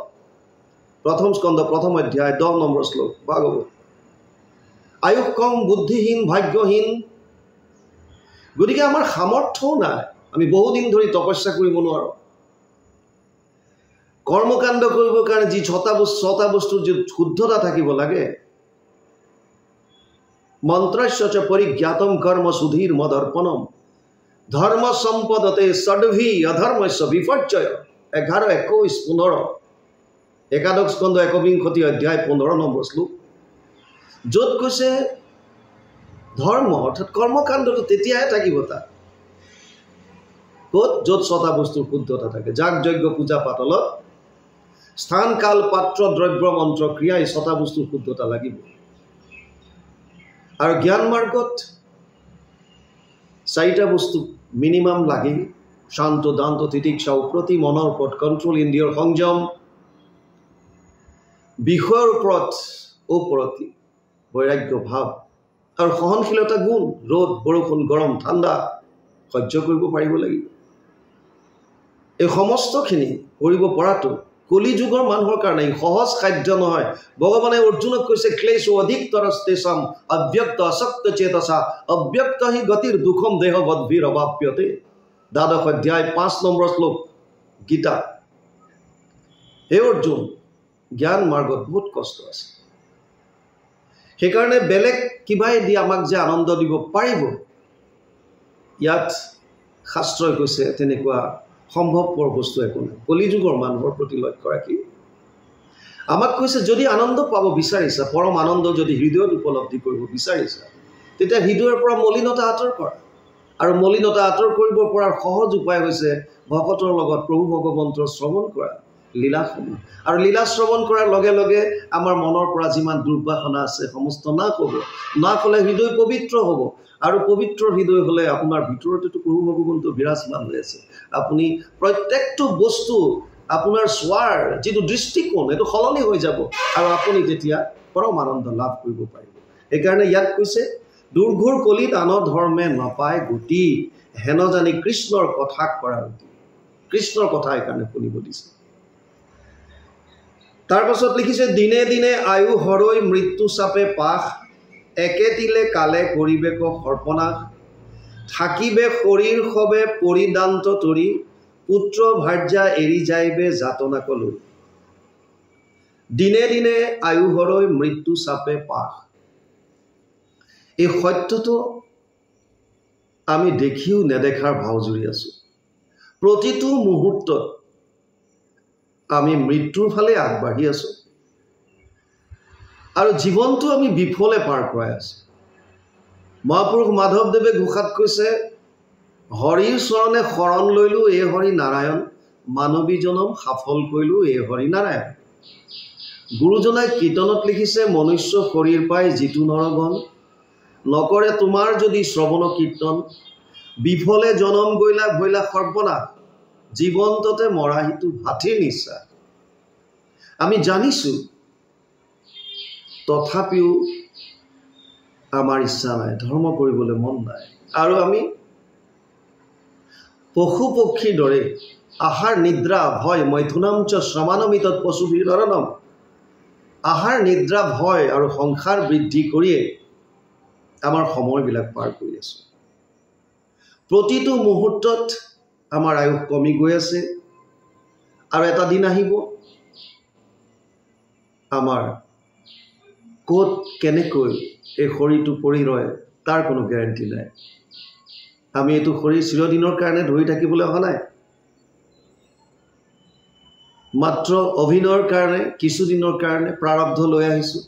প্ৰথম স্কন্ধ প্ৰথম অধ্যায় 10 নম্বৰ শ্লোক ভাগৱত। আয়ুস কম, বুদ্ধিহীন, ভাগ্যহীন। গতিকে আমাৰ সামৰ্থ্যও নাই, আমি বহুদিন ধৰি তপস্যা কৰিব নোৱাৰোঁ। কৰ্মকাণ্ড কৰিবৰ কাৰণে যি ছটা বস্তুৰ যি শুদ্ধতা থাকিব লাগে, মন্ত্ৰস্য চ পৰিজ্ঞাতম কৰ্ম সুধীৰ মদৰ্পণম ধৰ্ম সম্পদতে ষডভি অধৰ্মস্য বিপৰ্যয়। 11, 21, 15 একাদশ স্কন্ধ 21 অধ্যায় 15 নম্বৰ শ্লোক, য'ত কৈছে ধৰ্ম অৰ্থাৎ কৰ্মকাণ্ডটো তেতিয়াহে থাকিব তাত ক'ত, য'ত ছটা বস্তুৰ শুদ্ধতা থাকে। যাগ যজ্ঞ পূজা পাতলত স্থান কাল পাত্ৰ দ্ৰব্য মন্ত্ৰ ক্ৰিয়া, এই ছটা বস্তুৰ শুদ্ধতা লাগিব। আৰু জ্ঞান মাৰ্গত 4টা বস্তু মিনিমাম লাগে। শান্ত, দান্ত, তিতিক্ষা, উপ্ৰতি, মনৰ ওপৰত কণ্ট্ৰল, ইন্দ্ৰিয়ৰ সংযম, বিষয়ৰ ওপৰত ওপৰতি, বৈৰাগ্য ভাৱ আৰু সহনশীলতা গুণ। ৰ'দ, বৰষুণ, গৰম, ঠাণ্ডা সহ্য কৰিব পাৰিব লাগিব। এই সমস্তখিনি কৰিব পৰাটো কলিযুগৰ মানুহৰ কাৰণে সহজ সাধ্য নহয়। ভগৱানে অৰ্জুনক কৈছে ক্লেশ অধিক তৰস্তেশম অব্যক্ত আসক্ত চেতসা অব্যক্ত হি গতিৰ দুখম দেহ বদ্ভীৰ অবাপ্যতে। 12 অধ্যায় 5 নম্বৰ শ্লোক গীতা। হে অৰ্জুন, জ্ঞান মাৰ্গত বহুত কষ্ট আছে। সেইকাৰণে বেলেগ কিবাই দি আমাক যে আনন্দ দিব পাৰিব, ইয়াত শাস্ত্ৰই কৈছে তেনেকুৱা সম্ভৱপৰ বস্তু একো নাই। কলিযুগৰ মানুহৰ প্ৰতি লক্ষ্য ৰাখি আমাক কৈছে যদি আনন্দ পাব বিচাৰিছা, পৰম আনন্দ যদি হৃদয়ত উপলব্ধি কৰিব বিচাৰিছা, তেতিয়া হৃদয়ৰ পৰা মলিনতা আঁতৰ কৰা। আৰু মলিনতা আঁতৰ কৰিব পৰাৰ সহজ উপায় হৈছে ভকতৰ লগত প্ৰভু ভগৱন্তৰ শ্ৰৱণ কৰা, লীলাসমূহ। আৰু লীলা শ্ৰৱণ কৰাৰ লগে লগে আমাৰ মনৰ পৰা যিমান দুৰ্বাসনা আছে সমস্ত নাশ হ'ব। নাশ হ'লে হৃদয় পবিত্ৰ হ'ব। আৰু পবিত্ৰ হৃদয় হ'লে আপোনাৰ ভিতৰতেতো প্ৰভু ভগৱন্ত বিৰাজমান হৈ আছে। আপুনি প্ৰত্যেকটো বস্তু আপোনাৰ চোৱাৰ যিটো দৃষ্টিকোণ এইটো সলনি হৈ যাব আৰু আপুনি তেতিয়া পৰম আনন্দ লাভ কৰিব পাৰিব। সেইকাৰণে ইয়াত কৈছে দুৰ্ঘোৰ কলিত আন ধৰ্মে নপায় গতি, হেন জানি কৃষ্ণৰ কথা কৰা গতি। কৃষ্ণৰ কথা এইকাৰণে শুনিব দিছে। তাৰ পাছত লিখিছে দিনে দিনে আয়ু হৰৈ মৃত্যু চাপে পাশ, একে তিলে কালে কৰিবে ক সৰ্পনাশ, থাকিবে শৰীৰ সবে পৰিদান্ত তৰি, পুত্ৰ ভাৰ্যা এৰি যাইবে যাতনা কলৈ। দিনে দিনে আয়ু হৰৈ মৃত্যু চাপে পাশ। এই সত্যটো আমি দেখিও নেদেখাৰ ভাও জুৰি আছোঁ। প্ৰতিটো মুহূৰ্তত আমি মৃত্যুৰ ফালে আগবাঢ়ি আছোঁ আৰু জীৱনটো আমি বিফলে পাৰ কৰাই আছোঁ। মহাপুৰুষ মাধৱদেৱে ঘোষাত কৈছে হৰিৰ চৰণে শৰণ লৈলোঁ এই হৰি নাৰায়ণ, মানৱী জনম সফল কৰিলোঁ এই হৰি নাৰায়ণ। গুৰুজনাই কীৰ্তনত লিখিছে মনুষ্য শৰীৰ পাই যিটো নৰগণ, নকৰে তোমাৰ যদি শ্ৰৱণ কীৰ্তন, বিফলে জনম গৈলা ভৈলা সৰ্বনাশ, জীৱন্ততে মৰা হিটো হাতীৰ নিশ্বাস। আমি জানিছোঁ তথাপিও আমাৰ ইচ্ছা নাই, ধৰ্ম কৰিবলৈ মন নাই। আৰু আমি পশু পক্ষীৰ দৰে আহাৰ নিদ্ৰা ভয় মৈথুনামচ সমানমিতত পশুভীৰ ধৰণম, আহাৰ নিদ্ৰা ভয় আৰু সংসাৰ বৃদ্ধি কৰিয়ে আমাৰ সময়বিলাক পাৰ কৰি আছোঁ। প্ৰতিটো মুহূৰ্তত আমাৰ আয়ুস কমি গৈ আছে আৰু এটা দিন আহিব আমাৰ ক'ত কেনেকৈ এই শৰীৰটো পৰি ৰয় তাৰ কোনো গেৰেণ্টি নাই। আমি এইটো শৰীৰ চিৰদিনৰ কাৰণে ধৰি থাকিবলৈ অহা নাই, মাত্ৰ অভিনয়ৰ কাৰণে কিছুদিনৰ কাৰণে প্ৰাৰব্ধ লৈ আহিছোঁ।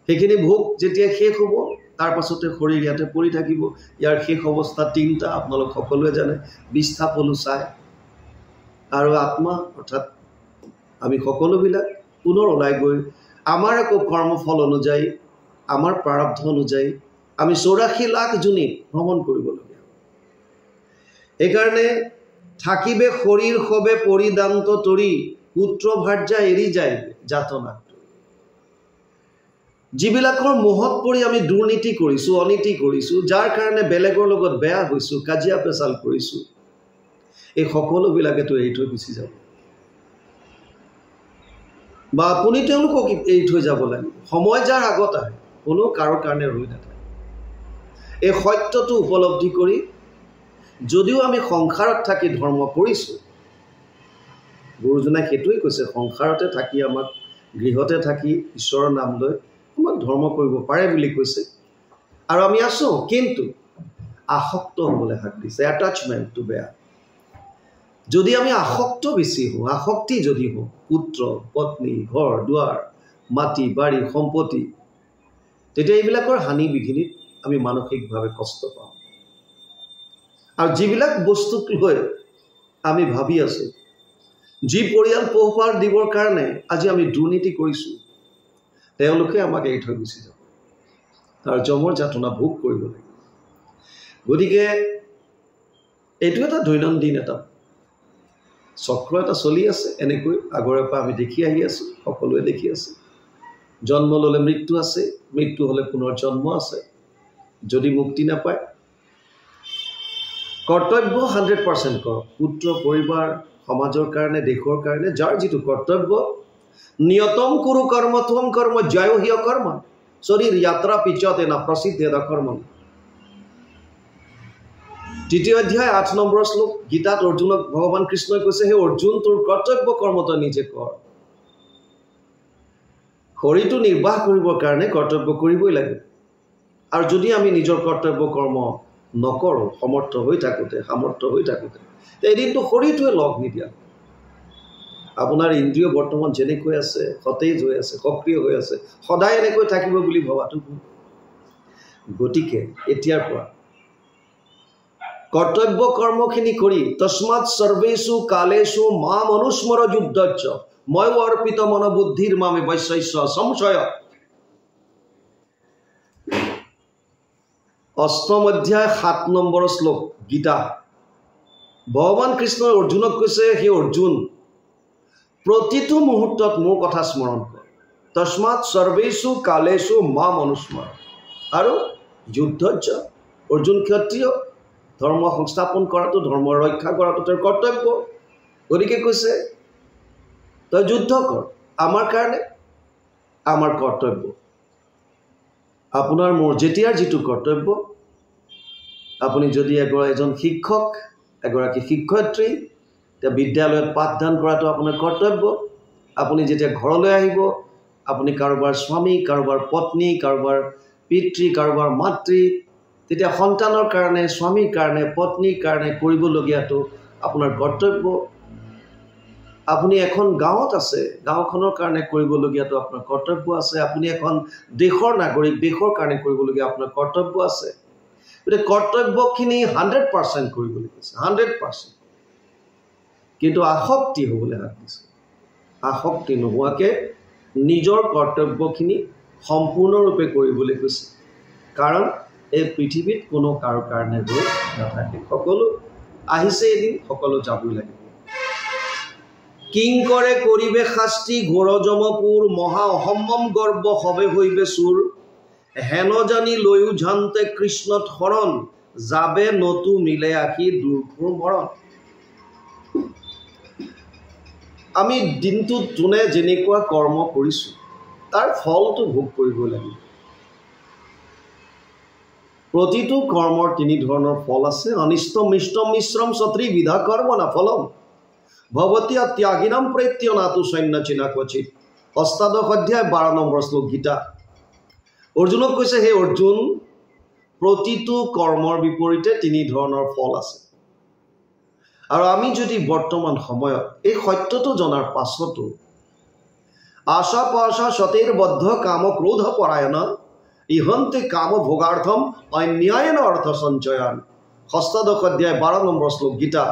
সেইখিনি ভোগ যেতিয়া শেষ হ'ব তাৰ পাছতে শৰীৰ ইয়াতে পৰি থাকিব। ইয়াৰ শেষ অৱস্থা 3টা আপোনালোক সকলোৱে জানে, বিষ্ঠা পলু চাই আৰু আত্মা, অৰ্থাৎ আমি সকলোবিলাক পুনৰ ওলাই গৈ আমাৰ আকৌ কৰ্মফল অনুযায়ী আমাৰ প্ৰাৰব্ধ অনুযায়ী আমি 84 লাখ জুনি ভ্ৰমণ কৰিবলগীয়া। সেইকাৰণে থাকিবে শৰীৰ সবে পৰিদান্ত তৰি, পুত্ৰ ভাৰ্যা এৰি যায় যাতনা যিবিলাকৰ মোহত পৰি আমি দুৰ্নীতি কৰিছোঁ অনীতি কৰিছোঁ যাৰ কাৰণে বেলেগৰ লগত বেয়া হৈছোঁ কাজিয়া পেচাল কৰিছোঁ এই সকলোবিলাকেতো এৰি থৈ গুচি যাব বা আপুনি তেওঁলোকক এৰি থৈ যাব লাগিব সময় যাৰ আগত আহে কোনো কাৰো কাৰণে ৰৈ নাথাকে এই সত্যটো উপলব্ধি কৰি যদিও আমি সংসাৰত থাকি ধৰ্ম কৰিছোঁ গুৰুজনাই সেইটোৱে কৈছে সংসাৰতে থাকি আমাক গৃহতে থাকি ঈশ্বৰৰ নাম লৈ আমাক ধৰ্ম কৰিব পাৰে বুলি কৈছে আৰু আমি আছোঁ কিন্তু আসক্ত হ'বলৈ হাক দিছে এটাচমেণ্টটো বেয়া যদি আমি আসক্ত বেছি হওঁ আসক্তি যদি হওঁ পুত্ৰ পত্নী ঘৰ দুৱাৰ মাটি বাৰী সম্পত্তি তেতিয়া এইবিলাকৰ হানি বিঘিনিত আমি মানসিকভাৱে কষ্ট পাওঁ আৰু যিবিলাক বস্তুক লৈ আমি ভাবি আছোঁ যি পৰিয়াল পোহপাল দিবৰ কাৰণে আজি আমি দুৰ্নীতি কৰিছোঁ তেওঁলোকে আমাক এৰি থৈ গুচি যাব তাৰ যমৰ যাতনা ভোগ কৰিব লাগিব গতিকে এইটো এটা দৈনন্দিন এটা চক্ৰ এটা চলি আছে এনেকৈ আগৰে পৰা আমি দেখি আহি আছোঁ সকলোৱে দেখি আছে জন্ম ল'লে মৃত্যু আছে মৃত্যু হ'লে পুনৰ জন্ম আছে যদি মুক্তি নাপায় কৰ্তব্য 100% কৰক পুত্ৰ পৰিবাৰ সমাজৰ কাৰণে দেশৰ কাৰণে যাৰ যিটো কৰ্তব্য নিয়তম কুৰু কৰ্ম ত্বম কৰ্ম জয় হিয় কৰ্ম শৰীৰ যাত্ৰা পিছতে না প্ৰসিদ্ধেদ কৰ্ম 3য় অধ্যায় 8 নম্বৰ শ্লোক গীতাত অৰ্জুনক ভগৱান কৃষ্ণই কৈছে হে অৰ্জুন তোৰ কৰ্তব্য কৰ্ম তই নিজে কৰ শৰীৰটো নিৰ্বাহ কৰিবৰ কাৰণে কৰ্তব্য কৰিবই লাগে আৰু যদি আমি নিজৰ কৰ্তব্য কৰ্ম নকৰোঁ সমৰ্থ হৈ থাকোঁতে সামৰ্থ্য হৈ থাকোঁতে এদিনটো শৰীৰটোৱে লগ নিদিয়া আপোনাৰ ইন্দ্ৰিয় বৰ্তমান যেনেকৈ আছে সতেজ হৈ আছে সক্ৰিয় হৈ আছে সদায় এনেকৈ থাকিব বুলি ভবাটো গতিকে এতিয়াৰ পৰা কৰ্তব্য কৰ্মখিনি কৰি তস্মাৎ সৰ্বেষু কালেষু মাম অনুস্মৰ যুদ্ধচ্চ মই অৰ্পিত মন বুদ্ধিৰ মামে বৈশ্যস্য সংশয় 8ম অধ্যায় 7 নম্বৰ শ্লোক গীতা ভগৱান কৃষ্ণই অৰ্জুনক কৈছে হে অৰ্জুন প্ৰতিটো মুহূৰ্তত মোৰ কথা স্মৰণ কৰ তস্মাৎ সৰ্বেষু কালেষু মাম অনুস্মৰ আৰু যুদ্ধচ্চ অৰ্জুন ক্ষত্ৰিয় ধৰ্ম সংস্থাপন কৰাটো ধৰ্ম ৰক্ষা কৰাটো তেওঁৰ কৰ্তব্য গতিকে কৈছে তই যুদ্ধ কৰ আমাৰ কাৰণে আমাৰ কৰ্তব্য আপোনাৰ মোৰ যেতিয়াৰ যিটো কৰ্তব্য আপুনি যদি এজন শিক্ষক এগৰাকী শিক্ষয়িত্ৰী তে বিদ্যালয়ত পাঠদান কৰাটো আপোনাৰ কৰ্তব্য আপুনি যেতিয়া ঘৰলৈ আহিব আপুনি কাৰোবাৰ স্বামী কাৰোবাৰ পত্নী কাৰোবাৰ পিতৃ কাৰোবাৰ মাতৃ তেতিয়া সন্তানৰ কাৰণে স্বামীৰ কাৰণে পত্নীৰ কাৰণে কৰিবলগীয়াটো আপোনাৰ কৰ্তব্য আপুনি এখন গাঁৱত আছে গাঁওখনৰ কাৰণে কৰিবলগীয়াটো আপোনাৰ কৰ্তব্য আছে আপুনি এখন দেশৰ নাগৰিক দেশৰ কাৰণে কৰিবলগীয়া আপোনাৰ কৰ্তব্য আছে গতিকে কৰ্তব্যখিনি 100% কৰিবলৈ কৈছে 100% কিন্তু আসক্তি হ'বলৈ হাক দিছে আসক্তি নোহোৱাকৈ নিজৰ কৰ্তব্যখিনি সম্পূৰ্ণৰূপে কৰিবলৈ কৈছে কাৰণ এই পৃথিৱীত কোনো কাৰো কাৰণে ৰৈ নাথাকে সকলো আহিছে এদিন সকলো যাবই লাগিব কিং কৰে কৰিবে শাস্তি ঘোৰ যমপুৰ মহা অসম্যম গৰ্ব হবে হইবে চুৰ হেন জানি লৈও ঝান্তে কৃষ্ণত শৰণ যাবে নতু মিলে আখি দুৰ্ঘোৰ মৰণ আমি দিনটোত যোনে যেনেকুৱা কৰ্ম কৰিছোঁ তাৰ ফলটো ভোগ কৰিব লাগিব প্ৰতিটো কৰ্মৰ 3 ধৰণৰ ফল আছে অনিষ্ট মিষ্ট মিশ্ৰম সত্ৰী বিধা কৰ্ম না ফলম ভৱতী ত্যাগিনাম প্ৰেত্য নাতু সৈন্য চিনা ক্বচিত 8ম অধ্যায় 12 নম্বৰ শ্লোক গীতা অৰ্জুনক কৈছে হে অৰ্জুন প্ৰতিটো কৰ্মৰ বিপৰীতে 3 ধৰণৰ ফল আছে আৰু আমি যদি বৰ্তমান সময়ত এই সত্যটো জনাৰ পাছতো আশা পাশা সতেৰ বদ্ধ কাম ক্ৰোধ পৰায়ণ ইহন্তে কাম ভোগাৰ্থম অন্যায়ন অৰ্থ সঞ্চয়ন 8ম অধ্যায় 12 নম্বৰ শ্লোক গীতা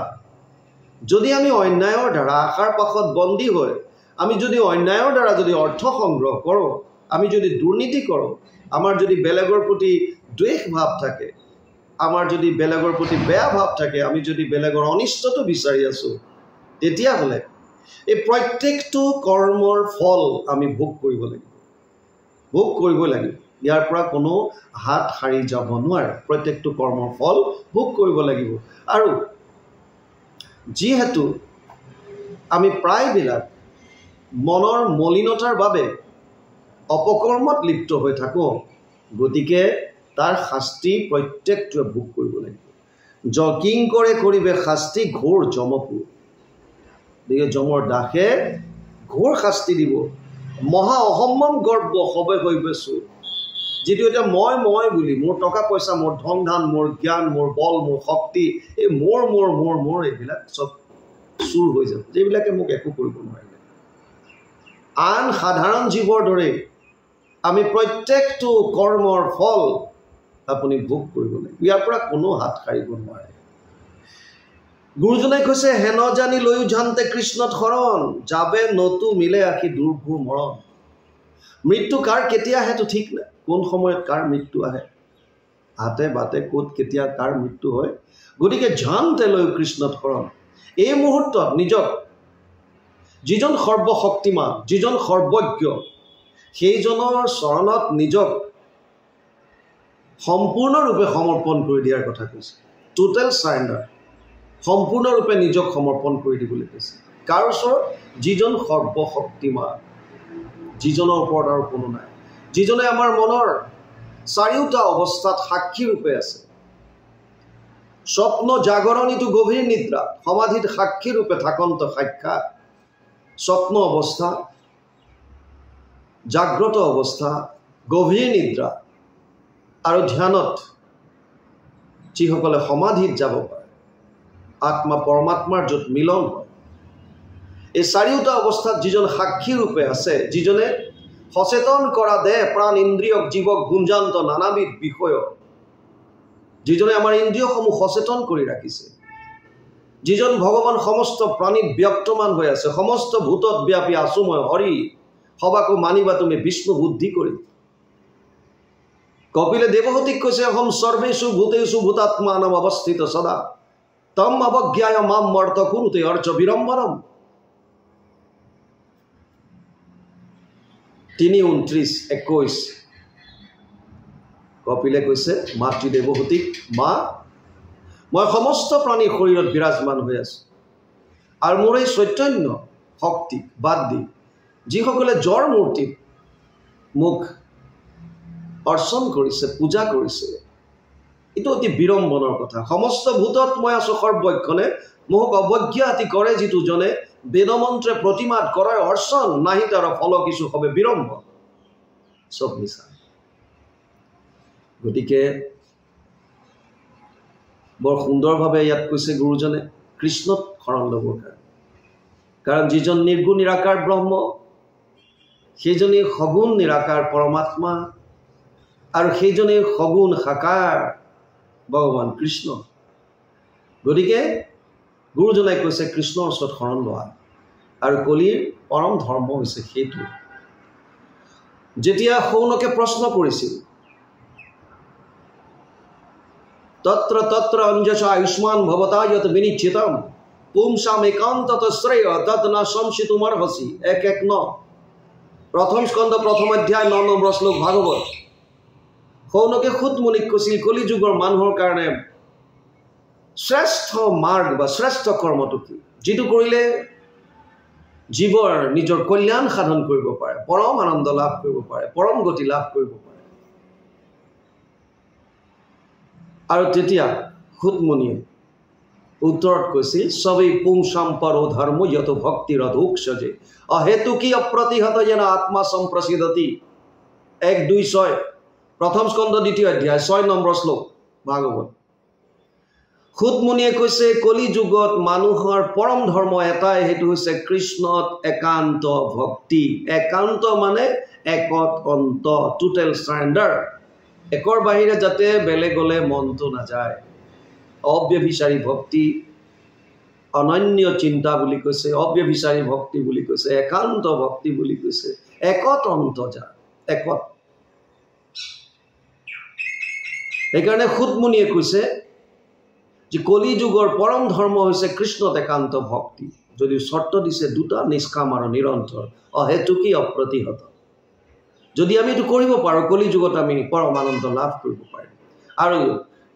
যদি আমি অন্যায়ৰ দ্বাৰা আশাৰ পাশত বন্দী হৈ আমি যদি অন্যায়ৰ দ্বাৰা যদি অৰ্থ সংগ্ৰহ কৰোঁ আমি যদি দুৰ্নীতি কৰোঁ আমাৰ যদি বেলেগৰ প্ৰতি দ্বেষ ভাৱ থাকে আমাৰ যদি বেলেগৰ প্ৰতি বেয়া ভাৱ থাকে আমি যদি বেলেগৰ অনিষ্টটো বিচাৰি আছোঁ তেতিয়াহ'লে এই প্ৰত্যেকটো কৰ্মৰ ফল আমি ভোগ কৰিব লাগিব, ভোগ কৰিব লাগিব। ইয়াৰ পৰা কোনো হাত সাৰি যাব নোৱাৰে। প্ৰত্যেকটো কৰ্মৰ ফল ভোগ কৰিব লাগিব। আৰু যিহেতু আমি প্ৰায়বিলাক মনৰ মলিনতাৰ বাবে অপকৰ্মত লিপ্ত হৈ থাকোঁ, গতিকে তাৰ শাস্তি প্ৰত্যেকটোৱে ভোগ কৰিব লাগিব। কিং কৰে কৰিবে শাস্তি ঘোৰ যমপু, গতিকে যমৰ দাসে ঘোৰ শাস্তি দিব। মহা অসম্যম গৰ্ব সবে হৈবে চোৰ, যিটো এতিয়া মই বুলি মোৰ টকা পইচা, মোৰ ধন ধান, মোৰ জ্ঞান, মোৰ বল, মোৰ শক্তি, এই মোৰ এইবিলাক চব চুৰ হৈ যাব, যিবিলাকে মোক একো কৰিব নোৱাৰিলে। আন সাধাৰণ জীৱৰ দৰে আমি প্ৰত্যেকটো কৰ্মৰ ফল আপুনি ভোগ কৰিব লাগিব। ইয়াৰ পৰা কোনো হাত সাৰিব নোৱাৰে। গুৰুজনাই কৈছে, হেন জানি লৈও জানতে কৃষ্ণত শৰণ, যাবে নতু মিলে আখি দুৰ্ঘোৰ মৰণ। মৃত্যু কাৰ কেতিয়া আহে তো ঠিক নাই, কোন সময়ত কাৰ মৃত্যু আহে, হাতে বাটে ক'ত কেতিয়া কাৰ মৃত্যু হয়। গতিকে জানতে লৈও কৃষ্ণত শৰণ। এই মুহূৰ্তত নিজক, যিজন সৰ্বশক্তিমান, যিজন সৰ্বজ্ঞ, সেইজনৰ চৰণত নিজক সম্পূৰ্ণৰূপে সমৰ্পণ কৰি দিয়াৰ কথা কৈছে। টোটেল চাৰেণ্ডাৰ, সম্পূৰ্ণৰূপে নিজক সমৰ্পণ কৰি দিবলৈ কৈছে। কাৰ ওচৰত? যিজন সৰ্বশক্তিমান, যিজনৰ ওপৰত আৰু কোনো নাই, যিজনে আমাৰ মনৰ চাৰিওটা অৱস্থাত সাক্ষীৰূপে আছে। স্বপ্ন জাগৰণীটো গভীৰ নিদ্ৰা, সমাধিত সাক্ষীৰূপে থাকন্ত সাক্ষাৎ। স্বপ্ন অৱস্থা, জাগ্ৰত অৱস্থা, গভীৰ নিদ্ৰা আৰু ধ্যানত যিসকলে সমাধিত যাব পাৰে, আত্মা পৰমাত্মাৰ য'ত মিলন হয়, এই চাৰিওটা অৱস্থাত যিজন সাক্ষীৰূপে আছে, যিজনে সচেতন কৰা দেহ প্ৰাণ ইন্দ্ৰিয়ক জীৱক গুঞ্জান্ত নানাবিধ বিষয়, যিজনে আমাৰ ইন্দ্ৰিয়সমূহ সচেতন কৰি ৰাখিছে, যিজন ভগৱান সমস্ত প্ৰাণীত ব্যক্তমান হৈ আছে, সমস্ত ভূতত ব্যাপী আছো মই হৰি, সবাকো মানিবা তুমি বিষ্ণু বুদ্ধি কৰি। কপিলে দেৱহতীক কৈছে, অহম সৰ্বেষু ভূতেষু ভূতাত্মানম অৱস্থিত সদা, তম অৱজ্ঞায় মাম মৰ্ত কুৰুতে অৰ্চ বিৰম্বৰম। 3:29-21 কপিলে কৈছে মাতৃ দেৱহতীক, মা মই সমস্ত প্ৰাণীৰ শৰীৰত বিৰাজমান হৈ আছোঁ, আৰু মোৰ এই চৈতন্য শক্তি বাদ দি যিসকলে জড় মূৰ্তিত মোক অৰ্চন কৰিছে, পূজা কৰিছে, এইটো অতি বিৰম্বনৰ কথা। সমস্ত ভূতত মই আছোঁ সৰ্বক্ষণে, মোক অৱজ্ঞাতি কৰে যিটো জনে, বেদমন্ত্ৰে প্ৰতিমাত কৰে অৰ্চন, নাহি তাৰ ফল কিছু হবে বিৰম্বন। চব মিছা। গতিকে বৰ সুন্দৰভাৱে ইয়াত কৈছে গুৰুজনে কৃষ্ণত শৰণ ল'বৰ কাৰণে। কাৰণ যিজন নিৰ্গুণ নিৰাকাৰ ব্ৰহ্ম, সেইজনেই সগুণ নিৰাকাৰ পৰমাত্মা, আৰু সেইজনেই সগুণ সাকাৰ ভগৱান কৃষ্ণ। গতিকে গুৰুজনাই কৈছে কৃষ্ণৰ ওচৰত শৰণ লোৱা। আৰু কলিৰ পৰম ধৰ্ম হৈছে সেইটো। যেতিয়া শৌনকে প্ৰশ্ন কৰিছিল, তত্ৰ তত্ৰ অঞ্জস আয়ুষ্মান ভৱতা যত বিনিশ্চিতম পুংসাম একান্তত শ্ৰেয় তৎ ন সংশিতুমৰ্হসি, 1:1-9 প্ৰথম স্কন্ধ প্ৰথম অধ্যায় 9 নম্বৰ শ্লোক ভাগৱত। শৌনকে সুত মুনিক কৈছিল, কলি যুগৰ মানুহৰ কাৰণে শ্ৰেষ্ঠ মাৰ্গ বা শ্ৰেষ্ঠ কৰ্মটো কি, যিটো কৰিলে জীৱৰ নিজৰ কল্যাণ সাধন কৰিব পাৰে, পৰম আনন্দ লাভ কৰিব পাৰে, পৰম গতি লাভ কৰিব পাৰে। আৰু তেতিয়া সুতমুনিয়ে উত্তৰত কৈছিল, সবেই পুংসাম পৰো ধৰ্ম যত ভক্তিৰ অধুক্ষজে অহেতুকি অপ্ৰতিহত যেন আত্মা সম্প্ৰসিদ্ধতি। 1:2-6 প্ৰথম স্কন্ধ 2য় অধ্যায় 6 নম্বৰ শ্লোক ভাগৱত। সুতমুনিয়ে কৈছে কলি যুগত মানুহৰ পৰম ধৰ্ম এটাই, সেইটো হৈছে কৃষ্ণত একান্ত ভক্তি। একান্ত মানে একত অন্ত, টোটেল চাৰেণ্ডাৰ। একৰ বাহিৰে যাতে বেলেগলে মনটো নাযায়। অব্যভিচাৰী ভক্তি, অনন্য চিন্তা বুলি কৈছে, অব্যভিচাৰী ভক্তি বুলি কৈছে, একান্ত ভক্তি বুলি কৈছে, একত অন্ত যা, একত। সেইকাৰণে সুতমুনিয়ে কৈছে যে কলি যুগৰ পৰম ধৰ্ম হৈছে কৃষ্ণত একান্ত ভক্তি। যদিও চৰ্ত দিছে দুটা, নিষ্কাম আৰু নিৰন্তৰ, অহেতুকী অপ্ৰতিহত। যদি আমি এইটো কৰিব পাৰোঁ, কলি যুগত আমি পৰমানন্দ লাভ কৰিব পাৰিম। আৰু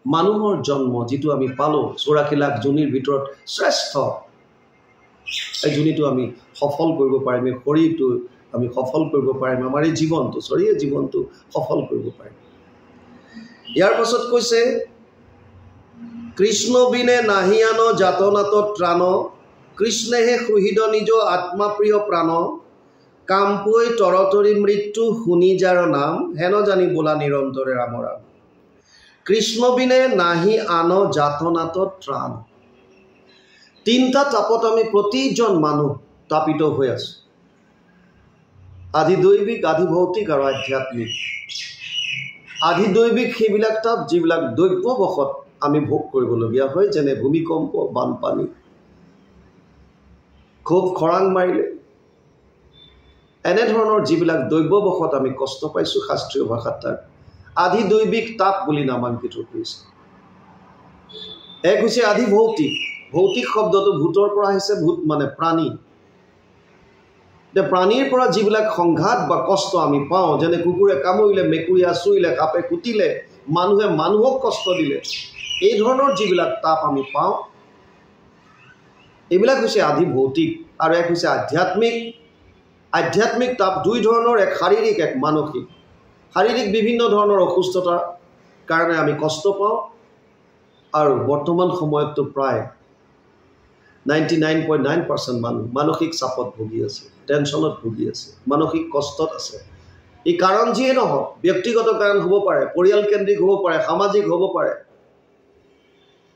মানুহৰ জন্ম যিটো আমি পালোঁ 84 লাখ যোনিৰ ভিতৰত শ্ৰেষ্ঠ, এই যোনিটো আমি সফল কৰিব পাৰিম, এই শৰীৰটো আমি সফল কৰিব পাৰিম, আমাৰ এই জীৱনটো জীৱনটো সফল কৰিব পাৰিম। ইয়াৰ পাছত কৈছে কৃষ্ণ বিনে নাহি আন যাতনাত ত্ৰাণ, কৃষ্ণেহে সুহৃদ নিজ আত্মাপ্ৰিয় প্ৰাণ, কামপুই তৰতৰি মৃত্যু শুনি যাৰ নাম, হেন জানি বোলা নিৰন্তৰে ৰাম ৰাম। কৃষ্ণ বিনে নাহি আন যাতনাত ত্ৰাণ। তিনিটা তাপত আমি প্ৰতিজন মানুহ তাপিত হৈ আছোঁ, আধি দৈবিক, আধি ভৌতিক আৰু আধ্যাত্মিক। আধি দৈবিক সেইবিলাক তাপ যিবিলাক দৈব্যবশত আমি ভোগ কৰিবলগীয়া হয়, যেনে ভূমিকম্প, বানপানী, খুব খৰাং মাৰিলে, এনেধৰণৰ যিবিলাক দৈব্যবশত আমি কষ্ট পাইছোঁ, শাস্ত্ৰীয় ভাষাত তাক আধি দৈবিক তাপ বুলি নামাংকিত কৰিছে। এক হৈছে আধি ভৌতিক। ভৌতিক শব্দটো ভূতৰ পৰা আহিছে, ভূত মানে প্ৰাণী। প্ৰাণীৰ পৰা যিবিলাক সংঘাত বা কষ্ট আমি পাওঁ, যেনে কুকুৰে কামুৰিলে, মেকুৰীয়ে আঁচুৰিলে, সাপে কুটিলে, মানুহে মানুহক কষ্ট দিলে, এই ধৰণৰ যিবিলাক তাপ আমি পাওঁ, এইবিলাক হৈছে আধি ভৌতিক। আৰু এক হৈছে আধ্যাত্মিক। আধ্যাত্মিক তাপ দুই ধৰণৰ, এক শাৰীৰিক, এক মানসিক। শাৰীৰিক বিভিন্ন ধৰণৰ অসুস্থতাৰ কাৰণে আমি কষ্ট পাওঁ, আৰু বৰ্তমান সময়ততো প্ৰায় 99.9% মানুহ মানসিক চাপত ভুগি আছে, টেনশ্যনত ভুগি আছে, মানসিক কষ্টত আছে। এই কাৰণ যিয়ে নহওক, ব্যক্তিগত কাৰণ হ'ব পাৰে, পৰিয়ালকেন্দ্ৰিক হ'ব পাৰে, সামাজিক হ'ব পাৰে,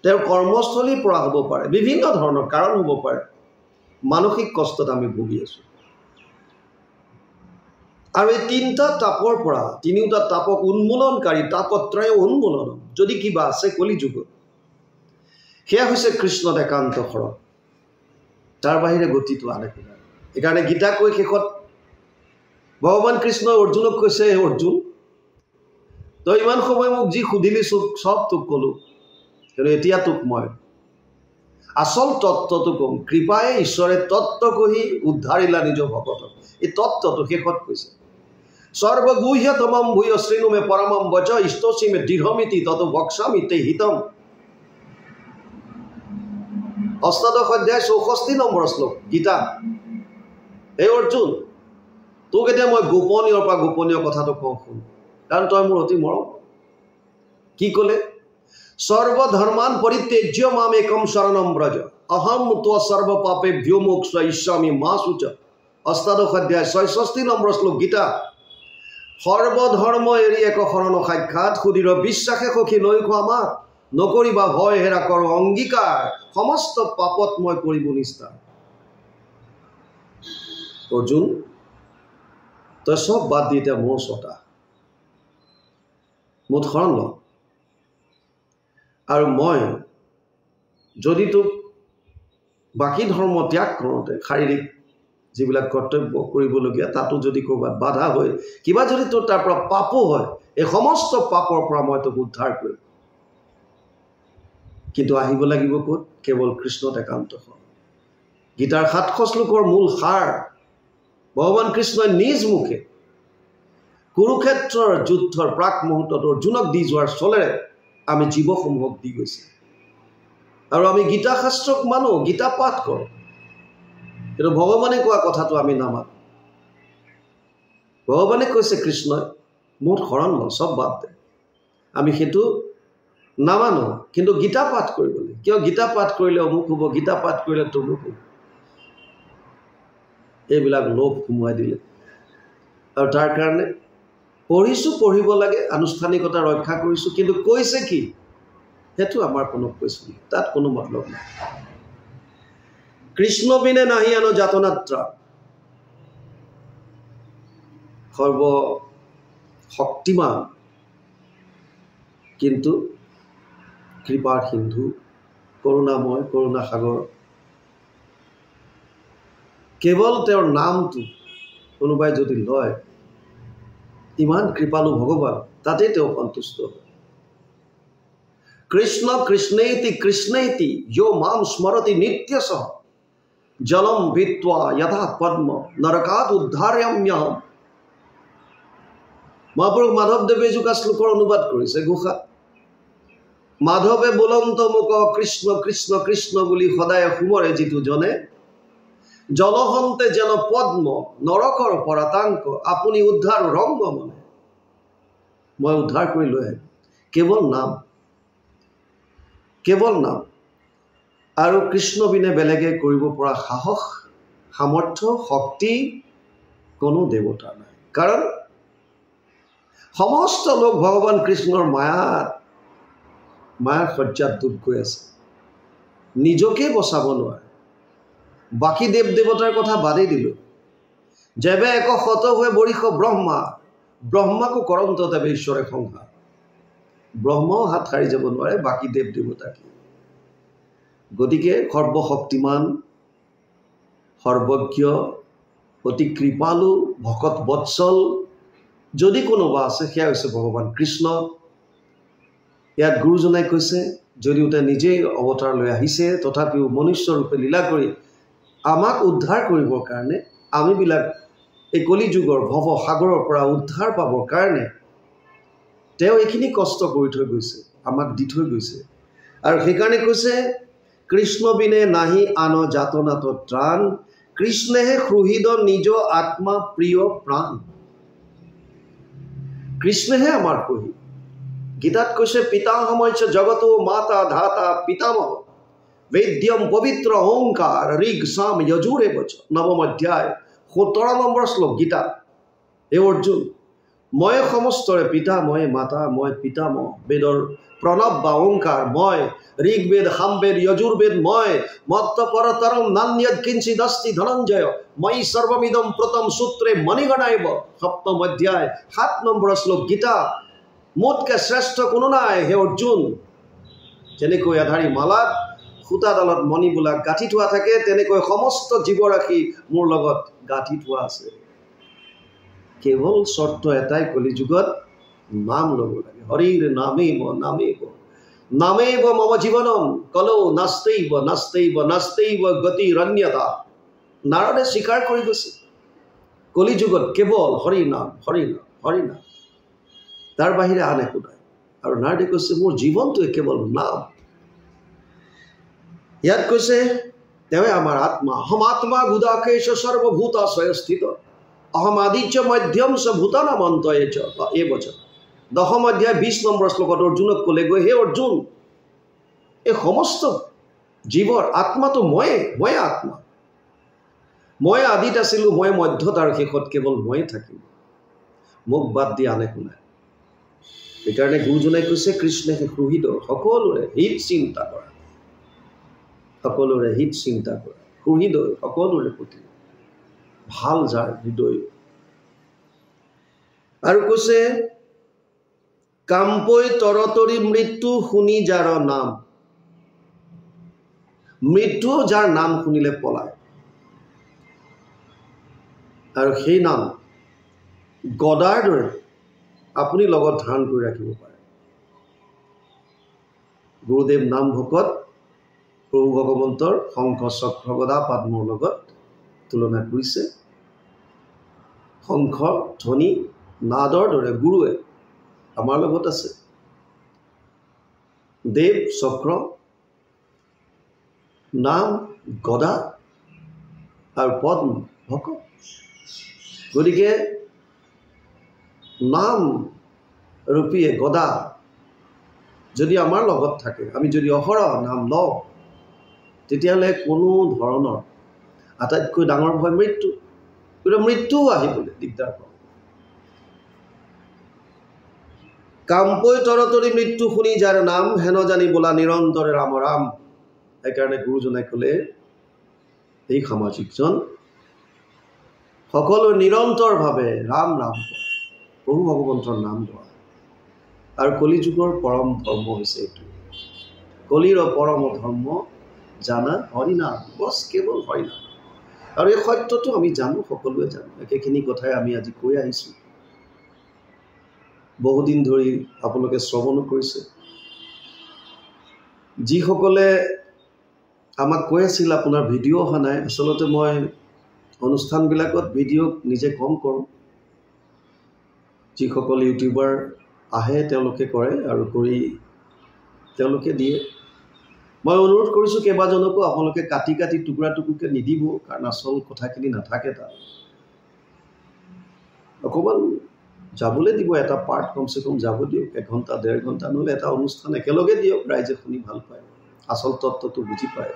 তেওঁৰ কৰ্মস্থলীৰ পৰা হ'ব পাৰে, বিভিন্ন ধৰণৰ কাৰণ হ'ব পাৰে, মানসিক কষ্টত আমি ভুগি আছোঁ। আৰু এই তিনিটা তাপৰ পৰা, তিনিওটা তাপক উন্মূলনকাৰী, তাপত্ৰয় উন্মূলন যদি কিবা আছে কলি যুগত, সেয়া হৈছে কৃষ্ণত একান্ত শৰণ। তাৰ বাহিৰে গতিটো আন একো নাই। সেইকাৰণে গীতা কৈ শেষত ভগৱান কৃষ্ণই অৰ্জুনক কৈছে, হে অৰ্জুন, তই ইমান সময় মোক যি সুধিলি চব তোক ক'লোঁ, কিন্তু এতিয়া তোক মই আচল তত্ত্বটো ক'ম। কৃপায়ে ঈশ্বৰে তত্ত্ব কহি উদ্ধাৰিলা নিজ ভকতক। এই তত্ত্বটো শেষত কৈছে, সৰ্বগুহ্যতমম ভূয় শৃণুমে পৰমম বচ ইষ্টসীমে দৃঢ়মিতি তত বক্সামি তে হিতম। অষ্টাদশ অধ্যায় 64 নম্বৰ শ্লোক গীতা। হে অৰ্জুন, তোক এতিয়া মই গোপনীয়ৰ পৰা গোপনীয় কথাটো কওঁ, শুন, কাৰণ তই মোৰ অতি মৰম। কি ক'লে? সৰ্বধৰ্মান পৰিত্যজ্য মাম একম শৰণম ব্ৰজ, অহম ত্ব সৰ্ব পাপেভ্যো মোক্ষ ইচ্ছামি মা শুচ। অষ্টাদশ অধ্যায় 66 নম্বৰ শ্লোক গীতা। সৰ্বধৰ্ম এৰি এক শৰণ সাক্ষাৎ, সুদৃঢ় বিশ্বাসে সখী লৈ খোৱা মাত, নকৰিবা ভয় হেৰা কৰ অংগীকাৰ, সমস্ত পাপত মই কৰিব নিষ্ঠাৰ। অৰ্জুন, তই চব বাদ দি এতিয়া মোৰ ওচৰত আহ, মোৰ শৰণ ল, আৰু মই যদি তোক বাকী ধৰ্ম ত্যাগ কৰোঁতে শাৰীৰিক যিবিলাক কৰ্তব্য কৰিবলগীয়া তাতো যদি ক'ৰবাত বাধা হয়, কিবা যদি তোৰ তাৰ পৰা পাপো হয়, এই সমস্ত পাপৰ পৰা মই তোক উদ্ধাৰ কৰিম। কিন্তু আহিব লাগিব ক'ত? কেৱল কৃষ্ণত একান্ত শৰণ। গীতাৰ 700 শ্লোকৰ মূল সাৰ ভগৱান কৃষ্ণই নিজ মুখে কুৰুক্ষেত্ৰৰ যুদ্ধৰ প্ৰাক মুহূৰ্তত অৰ্জুনক দি যোৱাৰ চলেৰে আমি জীৱসমূহক দি গৈছে। আৰু আমি গীতা শাস্ত্ৰক মানো, গীতা পাঠ কৰোঁ, কিন্তু ভগৱানে কোৱা কথাটো আমি নামানো। ভগৱানে কৈছে কৃষ্ণই মোৰ শৰণ ল, চব বাদ দে, আমি সেইটো নামানো। কিন্তু গীতা পাঠ কৰিবলৈ, কিয় গীতা পাঠ কৰিলে অমুক হ'ব, গীতা পাঠ কৰিলে তমুক হ'ব, এইবিলাক লোভ সোমোৱাই দিলে। আৰু তাৰ কাৰণে পঢ়িছোঁ, পঢ়িব লাগে, আনুষ্ঠানিকতা ৰক্ষা কৰিছোঁ, কিন্তু কৈছে কি সেইটো আমাৰ কোনো কৈছোঁ, তাত কোনো মতলব নাই। কৃষ্ণ বিনে নাহি আন যাতনাত্ৰা। সৰ্বশক্তিমান কিন্তু কৃপাৰ সিন্ধু, কৰুণাময়, কৰুণাসাগৰ, কেৱল তেওঁৰ নামটো কোনোবাই যদি লয়, ইমান কৃপালু ভগৱান, তাতেই তেওঁ সন্তুষ্ট হয়। কৃষ্ণ কৃষ্ণেতি কৃষ্ণেতি য়ো মাম স্মৰতি নিত্যসহ, জলম ভিত্বা যথা পদ্ম নৰকাত উদ্ধাৰ্যাম্যহম। মহাপুৰুষ মাধৱদেৱে এজোকা শ্লোকৰ অনুবাদ কৰিছে ঘোষাত। মাধৱে বোলন্ত মুখ কৃষ্ণ কৃষ্ণ কৃষ্ণ বুলি সদায় সুমৰে যিটো জনে, জলহন্তে যেন পদ্ম নৰকৰ পৰাতাংক, আপুনি উদ্ধাৰ ৰংগ মনে। মই উদ্ধাৰ কৰি লৈ আহিম। কেৱল নাম, কেৱল নাম। আৰু কৃষ্ণ বিনে বেলেগে কৰিব পৰা সাহস, সামৰ্থ্য, শক্তি কোনো দেৱতা নাই। কাৰণ সমস্ত লোক ভগৱান কৃষ্ণৰ মায়াৰ শয্যাত ডুব গৈ আছে, নিজকে বচাব নোৱাৰে। বাকী দেৱ দেৱতাৰ কথা বাদেই দিলোঁ। যেবে এক শত হৈ বৰিষ ব্ৰহ্মা, ব্ৰহ্মাকো কৰন্ত দেৱে ঈশ্বৰে সংহাৰ। ব্ৰহ্মাও হাত সাৰি যাব নোৱাৰে, বাকী দেৱ দেৱতা কি। গতিকে সৰ্বশক্তিমান, সৰ্বজ্ঞ, অতি কৃপালু, ভকত বৎসল যদি কোনোবা আছে সেয়া হৈছে ভগৱান কৃষ্ণ। ইয়াত গুৰুজনাই কৈছে, যদিও তেওঁ নিজেই অৱতাৰ লৈ আহিছে, তথাপিও মনুষ্য ৰূপে লীলা কৰি আমাক উদ্ধাৰ কৰিবৰ কাৰণে, আমিবিলাক এই কলি যুগৰ ভৱ সাগৰৰ পৰা উদ্ধাৰ পাবৰ কাৰণে তেওঁ এইখিনি কষ্ট কৰি থৈ গৈছে, আমাক দি থৈ গৈছে। আৰু সেইকাৰণে কৈছে, কৃষ্ণ বিনে নাহি আন যাতনাত ত্ৰাণ, কৃষ্ণেহে সুহৃদ নিজ আত্মা প্ৰিয় প্ৰাণ। কৃষ্ণেহে আমাৰ সহি। গীতাত কৈছে, পিতামহস্য জগতো মাতা ধাতা পিতামহ, বেদ্যম পবিত্ৰ ওংকাৰ ঋগ সাম যজুৰে বচ। নৱম অধ্যায় 17 নম্বৰ শ্লোক গীতা। হে অৰ্জুন, মই সমস্তৰে পিতা, মই মাতা, মই পিতামহ। বেদৰ প্ৰণৱ বা ওংকাৰ মই, ঋগ্বেদ সামবেদ যজুৰ্বেদ মই, মত্ত পৰতৰম নান্যদ কিঞ্চিদ অস্তি ধনঞ্জয়, মই সৰ্বমিদম প্ৰথম সূত্ৰে মণিগণাইব। 7ম অধ্যায় 7 নম্বৰ শ্লোক গীতা। মোতকৈ শ্ৰেষ্ঠ কোনো নাই হে অৰ্জুন। যেনেকৈ আধাৰী মালাত সূতাডালত মণিবিলাক গাঁঠি থোৱা থাকে, তেনেকৈ সমস্ত জীৱৰাশি মোৰ লগত গাঁঠি থোৱা আছে। কেৱল চৰ্ত এটাই, কলিযুগত নাম ল'ব লাগে। হৰিৰ নামেইব নামেইব নামেইব মম জীৱনম, কলৌ নাস্তেইব নাস্তেইব নাস্তেইব গতিৰন্যতা। নাৰদে স্বীকাৰ কৰি গৈছে, কলিযুগত কেৱল হৰি নাম, হৰি নাম, হৰি নাম, তাৰ বাহিৰে আন একো নাই। আৰু নাৰদে কৈছে, মোৰ জীৱনটোৱে কেৱল নাম। ইয়াত কৈছে, তেওঁৱে আমাৰ আত্মা। অহম আত্মা গুদাকেশ সৰ্বভূতাশয় স্থিত, অহম আদিত্য মধ্যম চ ভূতানাম অন্ত এই বচন। 10ম অধ্যায় 20 নম্বৰ শ্লোকত অৰ্জুনক ক'লে গৈ, হে অৰ্জুন, এই সমস্ত জীৱৰ আত্মাটো ময়ে আত্মা। মই আদিত আছিলোঁ, মই মধ্যত, আৰু শেষত কেৱল ময়ে থাকিম। মোক বাদ দি আন একো নাই। সেইকাৰণে গুৰুজনাই কৈছে, কৃষ্ণে সুহৃদ, সকলোৰে হিত চিন্তা কৰা, সকলোৰে হিত চিন্তা কৰা, সুহৃদ, সকলোৰে প্ৰতি ভাল যাৰ হৃদয়। আৰু কৈছে, কাম্পৈ তৰতৰি মৃত্যু শুনি যাৰ নাম। মৃত্যু যাৰ নাম শুনিলে পলায়, আৰু সেই নাম গদাৰ দৰে আপুনি লগত ধাৰণ কৰি ৰাখিব পাৰে। গুৰুদেৱ নাম ভকত প্ৰভু ভগৱন্তৰ শংখ চক্ৰ গদা পদ্মৰ লগত তুলনা কৰিছে। শংখ ধ্বনি নাদৰ দৰে গুৰুৱে আমাৰ লগত আছে। দেৱ চক্ৰ, নাম গদা আৰু পদ্ম ভকত। গতিকে নাম ৰূপীয়ে গদা যদি আমাৰ লগত থাকে, আমি যদি অহৰহ নাম লওঁ, তেতিয়াহ'লে কোনো ধৰণৰ আটাইতকৈ ডাঙৰ ভয় মৃত্যু। গতিকে মৃত্যুও আহিবলৈ দিগদাৰ পাব। কাম্পৈ তৰতৰি মৃত্যু শুনি যাৰ নাম, হেন জানি বোলা নিৰন্তৰে ৰাম ৰাম। সেইকাৰণে গুৰুজনাই ক'লে, এই সামাজিকজন সকলো নিৰন্তৰভাৱে ৰাম ৰাম কোৱা, প্ৰভু ভগৱন্তৰ নাম লোৱা। আৰু কলিযুগৰ পৰম ধৰ্ম হৈছে এইটো। কলিৰ পৰম ধৰ্ম জানা হৰিনাম, বছ কেৱল হৰিনাম। আৰু এই সত্যটো আমি জানো, সকলোৱে জানো। একেখিনি কথাই আমি আজি কৈ আহিছোঁ। বহুদিন ধৰি আপোনালোকে শ্ৰৱণো কৰিছে। যিসকলে আমাক কৈ আছিল আপোনাৰ ভিডিঅ' অহা নাই। আচলতে মই অনুষ্ঠানবিলাকত ভিডিঅ' নিজে কম কৰোঁ। যিসকল ইউটিউবাৰ আহে তেওঁলোকে কৰে আৰু কৰি তেওঁলোকে দিয়ে। মই অনুৰোধ কৰিছোঁ কেইবাজনকো আপোনালোকে কাটি কাটি টুকুৰা টুকুৰকৈ নিদিব, কাৰণ আচল কথাখিনি নাথাকে তাত। অকণমান যাবলৈ দিব, এটা পাৰ্ট কমচে কম যাব দিয়ক, 1 ঘণ্টা 1.5 ঘণ্টা, নহ'লে এটা অনুষ্ঠান একেলগে দিয়ক, ৰাইজে শুনি ভাল পায়, আচল তত্ত্বটো বুজি পায়।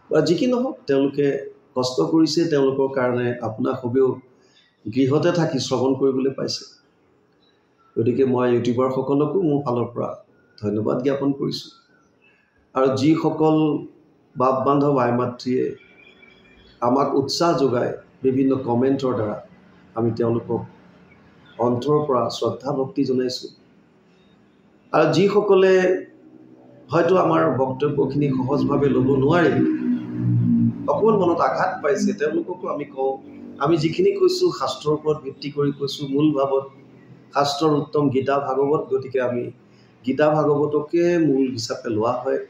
বা যি কি নহওক, তেওঁলোকে কষ্ট কৰিছে, তেওঁলোকৰ কাৰণে আপোনাক সবেও গৃহতে থাকি শ্ৰৱণ কৰিবলৈ পাইছে। গতিকে মই ইউটিউবাৰসকলকো মোৰ ফালৰ পৰা ধন্যবাদ জ্ঞাপন কৰিছোঁ। আৰু যিসকল বাপ বান্ধৱ আই মাতৃয়ে আমাক উৎসাহ যোগায় বিভিন্ন কমেণ্টৰ দ্বাৰা, আমি তেওঁলোকক অন্তৰৰ পৰা শ্ৰদ্ধা ভক্তি জনাইছোঁ। আৰু যিসকলে হয়তো আমাৰ বক্তব্যখিনি সহজভাৱে ল'ব নোৱাৰিল, অকণমান মনত আঘাত পাইছে, তেওঁলোককো আমি কওঁ, আমি যিখিনি কৈছোঁ শাস্ত্ৰৰ ওপৰত ভিত্তি কৰি কৈছোঁ, মূল ভাৱত শাস্ত্ৰৰ উত্তম গীতা ভাগৱত। গতিকে আমি গীতা ভাগৱতকে মূল হিচাপে লোৱা হয়।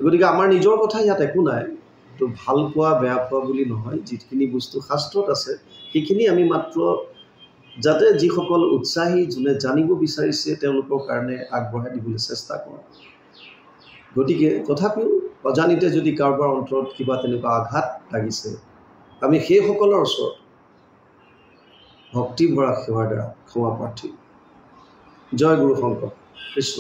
গতিকে আমাৰ নিজৰ কথা ইয়াত একো নাই, তো ভাল পোৱা বেয়া পোৱা বুলি নহয়। যিখিনি বস্তু শাস্ত্ৰত আছে সেইখিনি আমি মাত্ৰ যাতে যিসকল উৎসাহী, যোনে জানিব বিচাৰিছে তেওঁলোকৰ কাৰণে আগবঢ়াই দিবলৈ চেষ্টা কৰোঁ। গতিকে তথাপিও অজানিতে যদি কাৰোবাৰ অন্তৰত কিবা তেনেকুৱা আঘাত লাগিছে, আমি সেইসকলৰ ওচৰত ভক্তি ভৰা সেৱাৰ দ্বাৰা ক্ষমা প্ৰাৰ্থী। জয় গুৰু শংকৰ কৃষ্ণ।